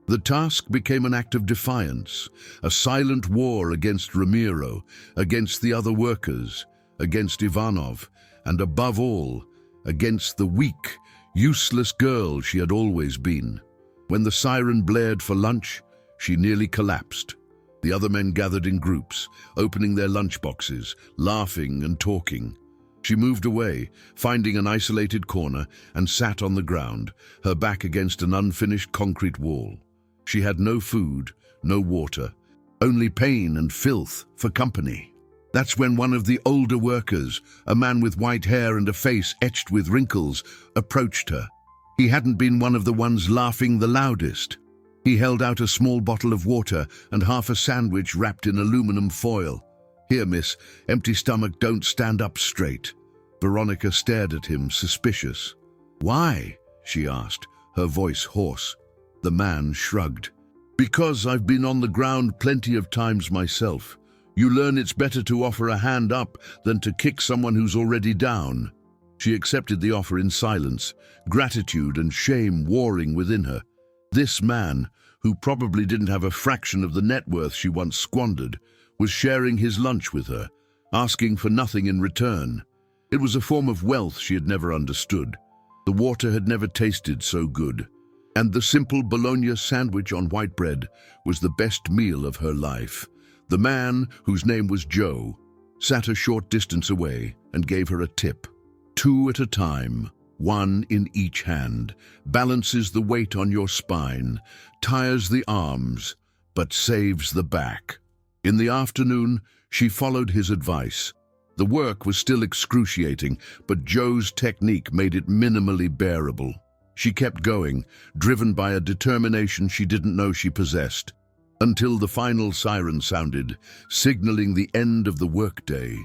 The task became an act of defiance, a silent war against Ramiro, against the other workers, against Ivanov, and above all, against the weak, useless girl she had always been. When the siren blared for lunch, she nearly collapsed. The other men gathered in groups, opening their lunchboxes, laughing and talking. She moved away, finding an isolated corner, and sat on the ground, her back against an unfinished concrete wall. She had no food, no water, only pain and filth for company. That's when one of the older workers, a man with white hair and a face etched with wrinkles, approached her. He hadn't been one of the ones laughing the loudest. He held out a small bottle of water and half a sandwich wrapped in aluminum foil. "Here, miss, empty stomach, don't stand up straight." Veronica stared at him, suspicious. "Why?" she asked, her voice hoarse. The man shrugged. "Because I've been on the ground plenty of times myself. You learn it's better to offer a hand up than to kick someone who's already down." She accepted the offer in silence, gratitude and shame warring within her. This man, who probably didn't have a fraction of the net worth she once squandered, was sharing his lunch with her, asking for nothing in return. It was a form of wealth she had never understood. The water had never tasted so good, and the simple bologna sandwich on white bread was the best meal of her life. The man, whose name was Joe, sat a short distance away and gave her a tip. 2 at a time, 1 in each hand, balances the weight on your spine, tires the arms, but saves the back. In the afternoon, she followed his advice. The work was still excruciating, but Joe's technique made it minimally bearable. She kept going, driven by a determination she didn't know she possessed, until the final siren sounded, signaling the end of the workday.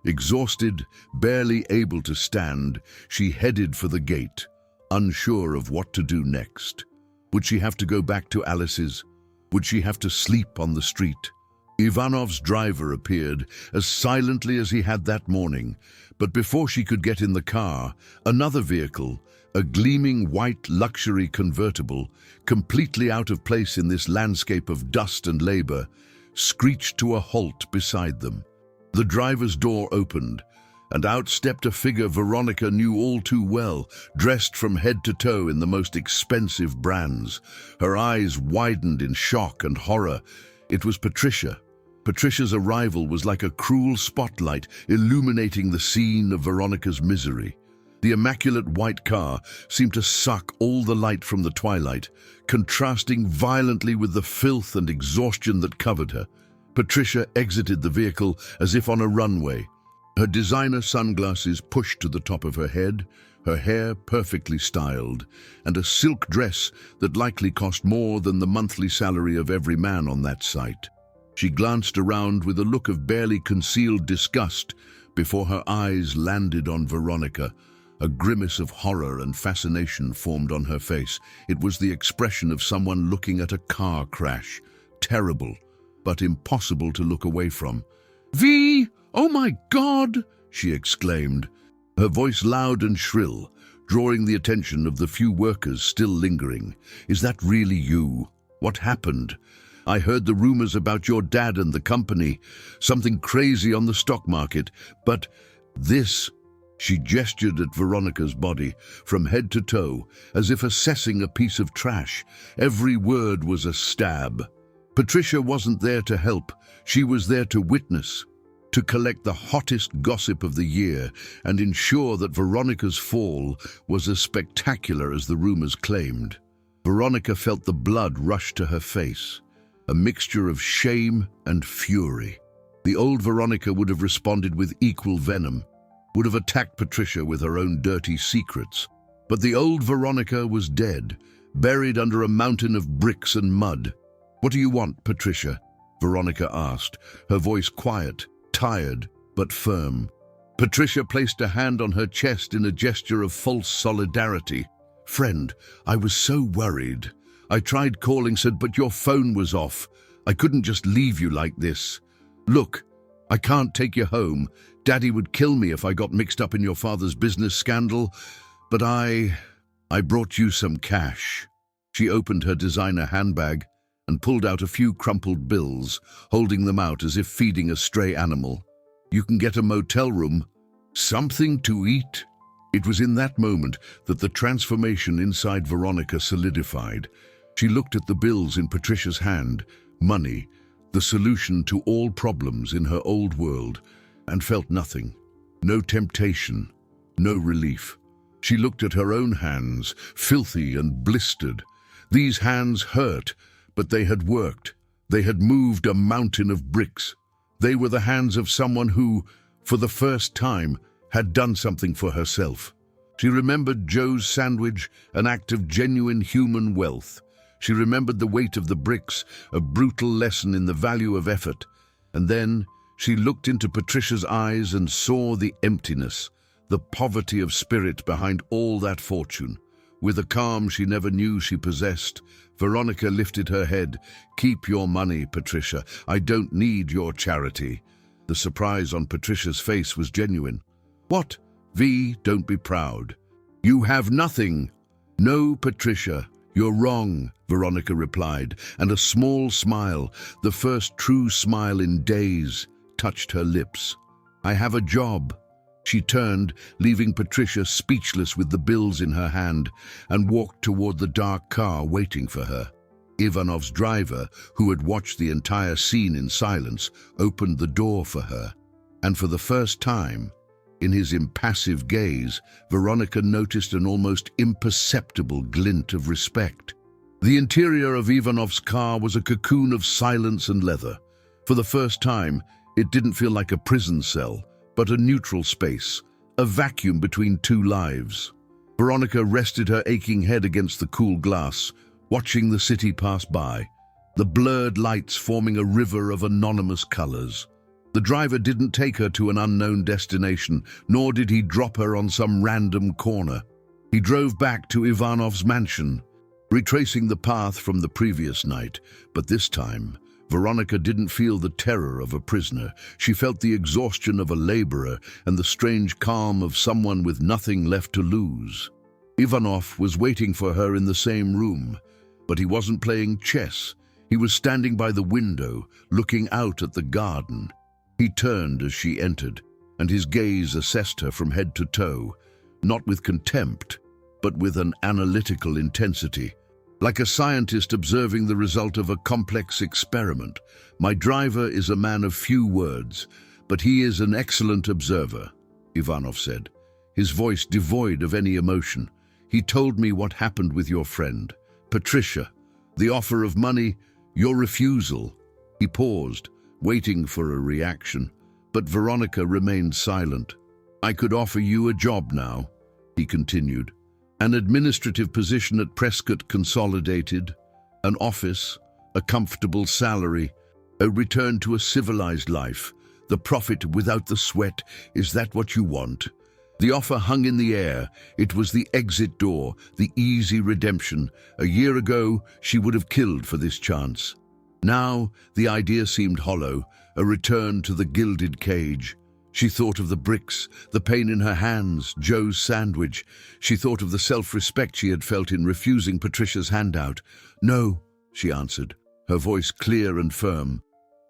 Exhausted, barely able to stand, she headed for the gate, unsure of what to do next. Would she have to go back to Alice's? Would she have to sleep on the street? Ivanov's driver appeared as silently as he had that morning, but before she could get in the car, another vehicle, a gleaming white luxury convertible, completely out of place in this landscape of dust and labor, screeched to a halt beside them. The driver's door opened, and out stepped a figure Veronica knew all too well, dressed from head to toe in the most expensive brands. Her eyes widened in shock and horror. It was Patricia. Patricia's arrival was like a cruel spotlight illuminating the scene of Veronica's misery. The immaculate white car seemed to suck all the light from the twilight, contrasting violently with the filth and exhaustion that covered her. Patricia exited the vehicle as if on a runway, her designer sunglasses pushed to the top of her head, her hair perfectly styled, and a silk dress that likely cost more than the monthly salary of every man on that site. She glanced around with a look of barely concealed disgust before her eyes landed on Veronica. A grimace of horror and fascination formed on her face. It was the expression of someone looking at a car crash. Terrible, but impossible to look away from. "V! Oh my God!" she exclaimed, her voice loud and shrill, drawing the attention of the few workers still lingering. "Is that really you? What happened? I heard the rumors about your dad and the company, something crazy on the stock market, but this..." She gestured at Veronica's body, from head to toe, as if assessing a piece of trash. Every word was a stab. Patricia wasn't there to help. She was there to witness, to collect the hottest gossip of the year and ensure that Veronica's fall was as spectacular as the rumors claimed. Veronica felt the blood rush to her face, a mixture of shame and fury. The old Veronica would have responded with equal venom, would have attacked Patricia with her own dirty secrets. But the old Veronica was dead, buried under a mountain of bricks and mud. "What do you want, Patricia?" Veronica asked, her voice quiet, tired, but firm. Patricia placed a hand on her chest in a gesture of false solidarity. "Friend, I was so worried. I tried calling, but your phone was off. I couldn't just leave you like this. Look, I can't take you home. Daddy would kill me if I got mixed up in your father's business scandal, but I brought you some cash." She opened her designer handbag and pulled out a few crumpled bills, holding them out as if feeding a stray animal. "You can get a motel room, something to eat." It was in that moment that the transformation inside Veronica solidified. She looked at the bills in Patricia's hand, money, the solution to all problems in her old world, and felt nothing. No temptation, no relief. She looked at her own hands, filthy and blistered. These hands hurt, but they had worked. They had moved a mountain of bricks. They were the hands of someone who, for the first time, had done something for herself. She remembered Joe's sandwich, an act of genuine human wealth. She remembered the weight of the bricks, a brutal lesson in the value of effort. And then she looked into Patricia's eyes and saw the emptiness, the poverty of spirit behind all that fortune. With a calm she never knew she possessed, Veronica lifted her head. "Keep your money, Patricia. I don't need your charity." The surprise on Patricia's face was genuine. "What? V, don't be proud. You have nothing." "No, Patricia, you're wrong," Veronica replied, and a small smile, the first true smile in days, touched her lips. "I have a job." She turned, leaving Patricia speechless with the bills in her hand, and walked toward the dark car waiting for her. Ivanov's driver, who had watched the entire scene in silence, opened the door for her. And for the first time, in his impassive gaze, Veronica noticed an almost imperceptible glint of respect. The interior of Ivanov's car was a cocoon of silence and leather. For the first time, it didn't feel like a prison cell, but a neutral space, a vacuum between two lives. Veronica rested her aching head against the cool glass, watching the city pass by, the blurred lights forming a river of anonymous colors. The driver didn't take her to an unknown destination, nor did he drop her on some random corner. He drove back to Ivanov's mansion, retracing the path from the previous night, but this time, Veronica didn't feel the terror of a prisoner. She felt the exhaustion of a laborer and the strange calm of someone with nothing left to lose. Ivanov was waiting for her in the same room, but he wasn't playing chess. He was standing by the window, looking out at the garden. He turned as she entered, and his gaze assessed her from head to toe, not with contempt, but with an analytical intensity. Like a scientist observing the result of a complex experiment. "My driver is a man of few words, but he is an excellent observer," Ivanov said, his voice devoid of any emotion. "He told me what happened with your friend, Patricia, the offer of money, your refusal." He paused, waiting for a reaction, but Veronica remained silent. "I could offer you a job now," he continued. "An administrative position at Prescott Consolidated, an office, a comfortable salary, a return to a civilized life, the profit without the sweat. Is that what you want?" The offer hung in the air. It was the exit door, the easy redemption. A year ago, she would have killed for this chance. Now, the idea seemed hollow, a return to the gilded cage. She thought of the bricks, the pain in her hands, Joe's sandwich. She thought of the self-respect she had felt in refusing Patricia's handout. "No," she answered, her voice clear and firm.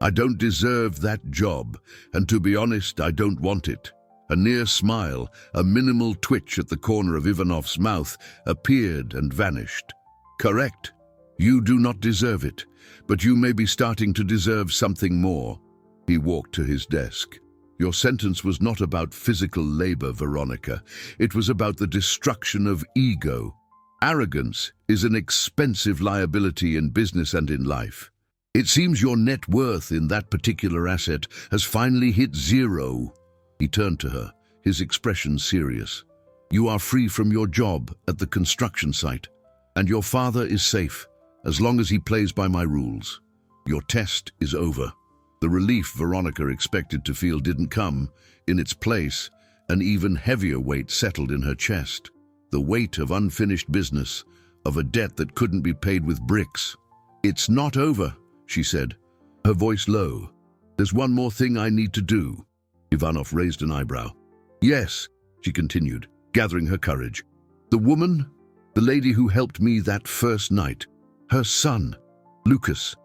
"I don't deserve that job, and to be honest, I don't want it." A near smile, a minimal twitch at the corner of Ivanov's mouth, appeared and vanished. "Correct. You do not deserve it, but you may be starting to deserve something more." He walked to his desk. "Your sentence was not about physical labor, Veronica. It was about the destruction of ego. Arrogance is an expensive liability in business and in life. It seems your net worth in that particular asset has finally hit zero." He turned to her, his expression serious. "You are free from your job at the construction site, and your father is safe, as long as he plays by my rules. Your test is over." The relief Veronica expected to feel didn't come. In its place, an even heavier weight settled in her chest. The weight of unfinished business, of a debt that couldn't be paid with bricks. "It's not over," she said, her voice low. "There's one more thing I need to do." Ivanov raised an eyebrow. "Yes," she continued, gathering her courage. "The woman, the lady who helped me that first night, her son, Lucas.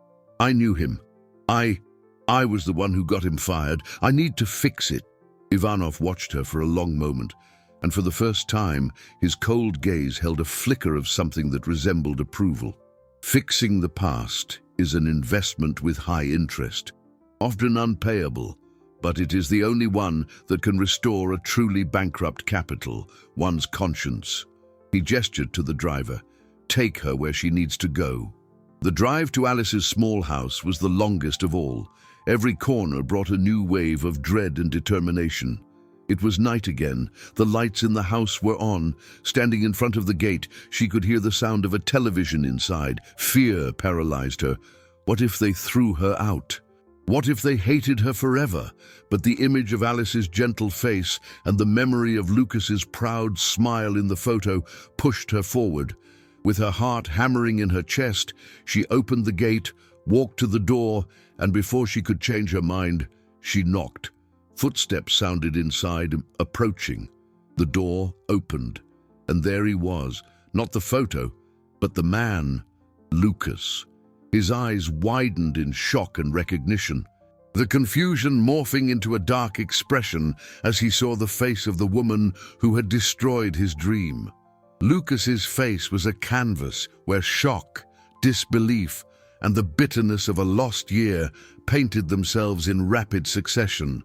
I knew him. I was the one who got him fired. I need to fix it." Ivanov watched her for a long moment, and for the first time, his cold gaze held a flicker of something that resembled approval. Fixing the past is an investment with high interest, often unpayable, but it is the only one that can restore a truly bankrupt capital, one's conscience. He gestured to the driver. "Take her where she needs to go." The drive to Alice's small house was the longest of all. Every corner brought a new wave of dread and determination. It was night again. The lights in the house were on. Standing in front of the gate, she could hear the sound of a television inside. Fear paralyzed her. What if they threw her out? What if they hated her forever? But the image of Alice's gentle face and the memory of Lucas's proud smile in the photo pushed her forward. With her heart hammering in her chest, she opened the gate, walked to the door, and before she could change her mind, she knocked. Footsteps sounded inside, approaching. The door opened, and there he was, not the photo, but the man, Lucas. His eyes widened in shock and recognition, the confusion morphing into a dark expression as he saw the face of the woman who had destroyed his dream. Lucas's face was a canvas where shock, disbelief, and the bitterness of a lost year painted themselves in rapid succession.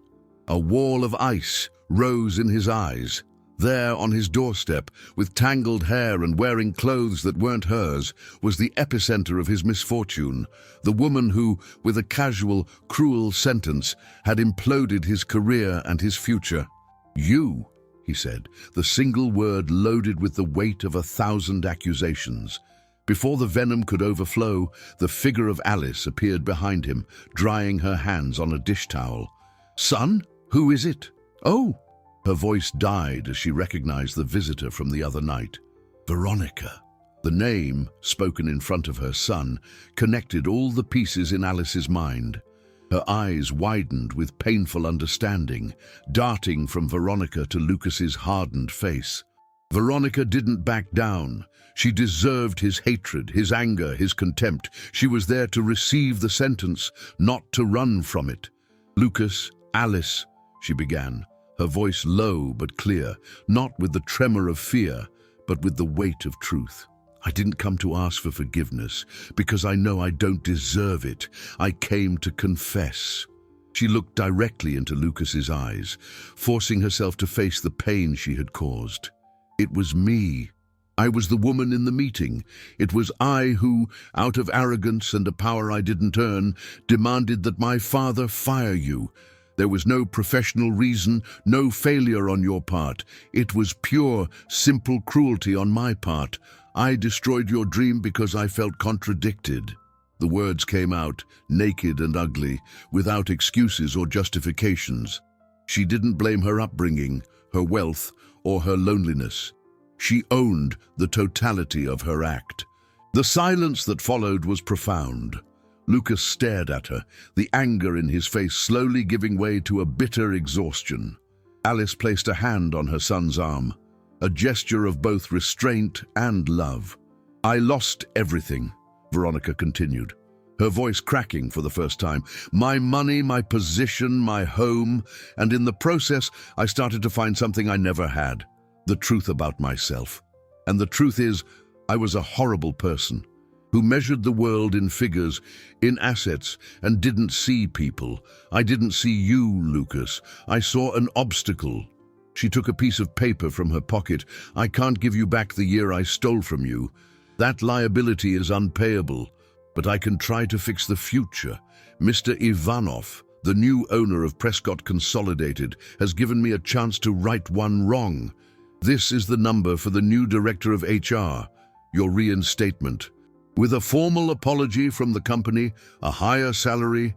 A wall of ice rose in his eyes. There on his doorstep, with tangled hair and wearing clothes that weren't hers, was the epicenter of his misfortune, the woman who, with a casual, cruel sentence, had imploded his career and his future. "You," he said, the single word loaded with the weight of 1,000 accusations. Before the venom could overflow, the figure of Alice appeared behind him, drying her hands on a dish towel. "Son, who is it?" "Oh!" Her voice died as she recognized the visitor from the other night. "Veronica." The name, spoken in front of her son, connected all the pieces in Alice's mind. Her eyes widened with painful understanding, darting from Veronica to Lucas's hardened face. Veronica didn't back down. She deserved his hatred, his anger, his contempt. She was there to receive the sentence, not to run from it. "Lucas, Alice," she began, her voice low but clear, not with the tremor of fear, but with the weight of truth. "I didn't come to ask for forgiveness, because I know I don't deserve it. I came to confess." She looked directly into Lucas's eyes, forcing herself to face the pain she had caused. "It was me. I was the woman in the meeting. It was I who, out of arrogance and a power I didn't earn, demanded that my father fire you. There was no professional reason, no failure on your part. It was pure, simple cruelty on my part. I destroyed your dream because I felt contradicted." The words came out, naked and ugly, without excuses or justifications. She didn't blame her upbringing, her wealth, or her loneliness. She owned the totality of her act. The silence that followed was profound. Lucas stared at her, the anger in his face slowly giving way to a bitter exhaustion. Alice placed a hand on her son's arm, a gesture of both restraint and love. "I lost everything," Veronica continued, her voice cracking for the first time. My money, my position, my home, and in the process, I started to find something I never had, the truth about myself. And the truth is, I was a horrible person who measured the world in figures, in assets, and didn't see people. I didn't see you, Lucas. I saw an obstacle. She took a piece of paper from her pocket. I can't give you back the year I stole from you. That liability is unpayable, but I can try to fix the future. Mr. Ivanov, the new owner of Prescott Consolidated, has given me a chance to right one wrong. This is the number for the new director of HR, your reinstatement. With a formal apology from the company, a higher salary,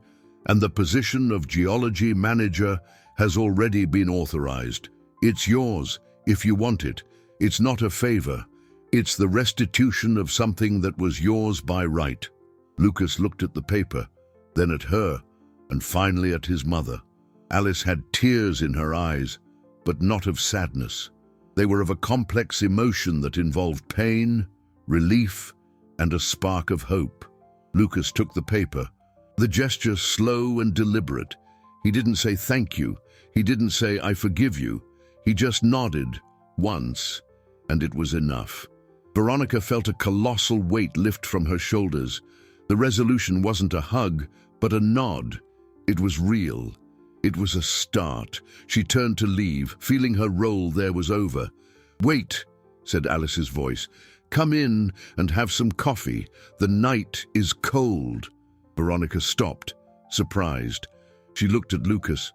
and the position of geology manager has already been authorized. It's yours, if you want it. It's not a favor. It's the restitution of something that was yours by right. Lucas looked at the paper, then at her, and finally at his mother. Alice had tears in her eyes, but not of sadness. They were of a complex emotion that involved pain, relief, and a spark of hope. Lucas took the paper, the gesture slow and deliberate. He didn't say thank you. He didn't say I forgive you. He just nodded once, and it was enough. Veronica felt a colossal weight lift from her shoulders. The resolution wasn't a hug, but a nod. It was real. It was a start. She turned to leave, feeling her role there was over. "Wait," said Alice's voice. "Come in and have some coffee. The night is cold." Veronica stopped, surprised. She looked at Lucas,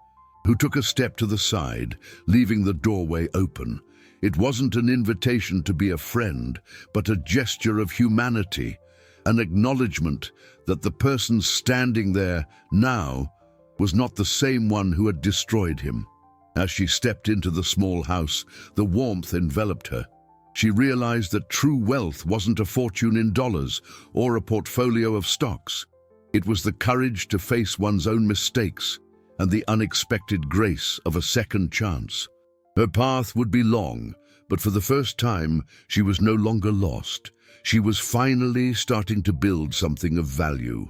who took a step to the side, leaving the doorway open. It wasn't an invitation to be a friend, but a gesture of humanity, an acknowledgement that the person standing there now was not the same one who had destroyed him. As she stepped into the small house, the warmth enveloped her. She realized that true wealth wasn't a fortune in dollars or a portfolio of stocks. It was the courage to face one's own mistakes and the unexpected grace of a second chance. Her path would be long, but for the first time, she was no longer lost. She was finally starting to build something of value.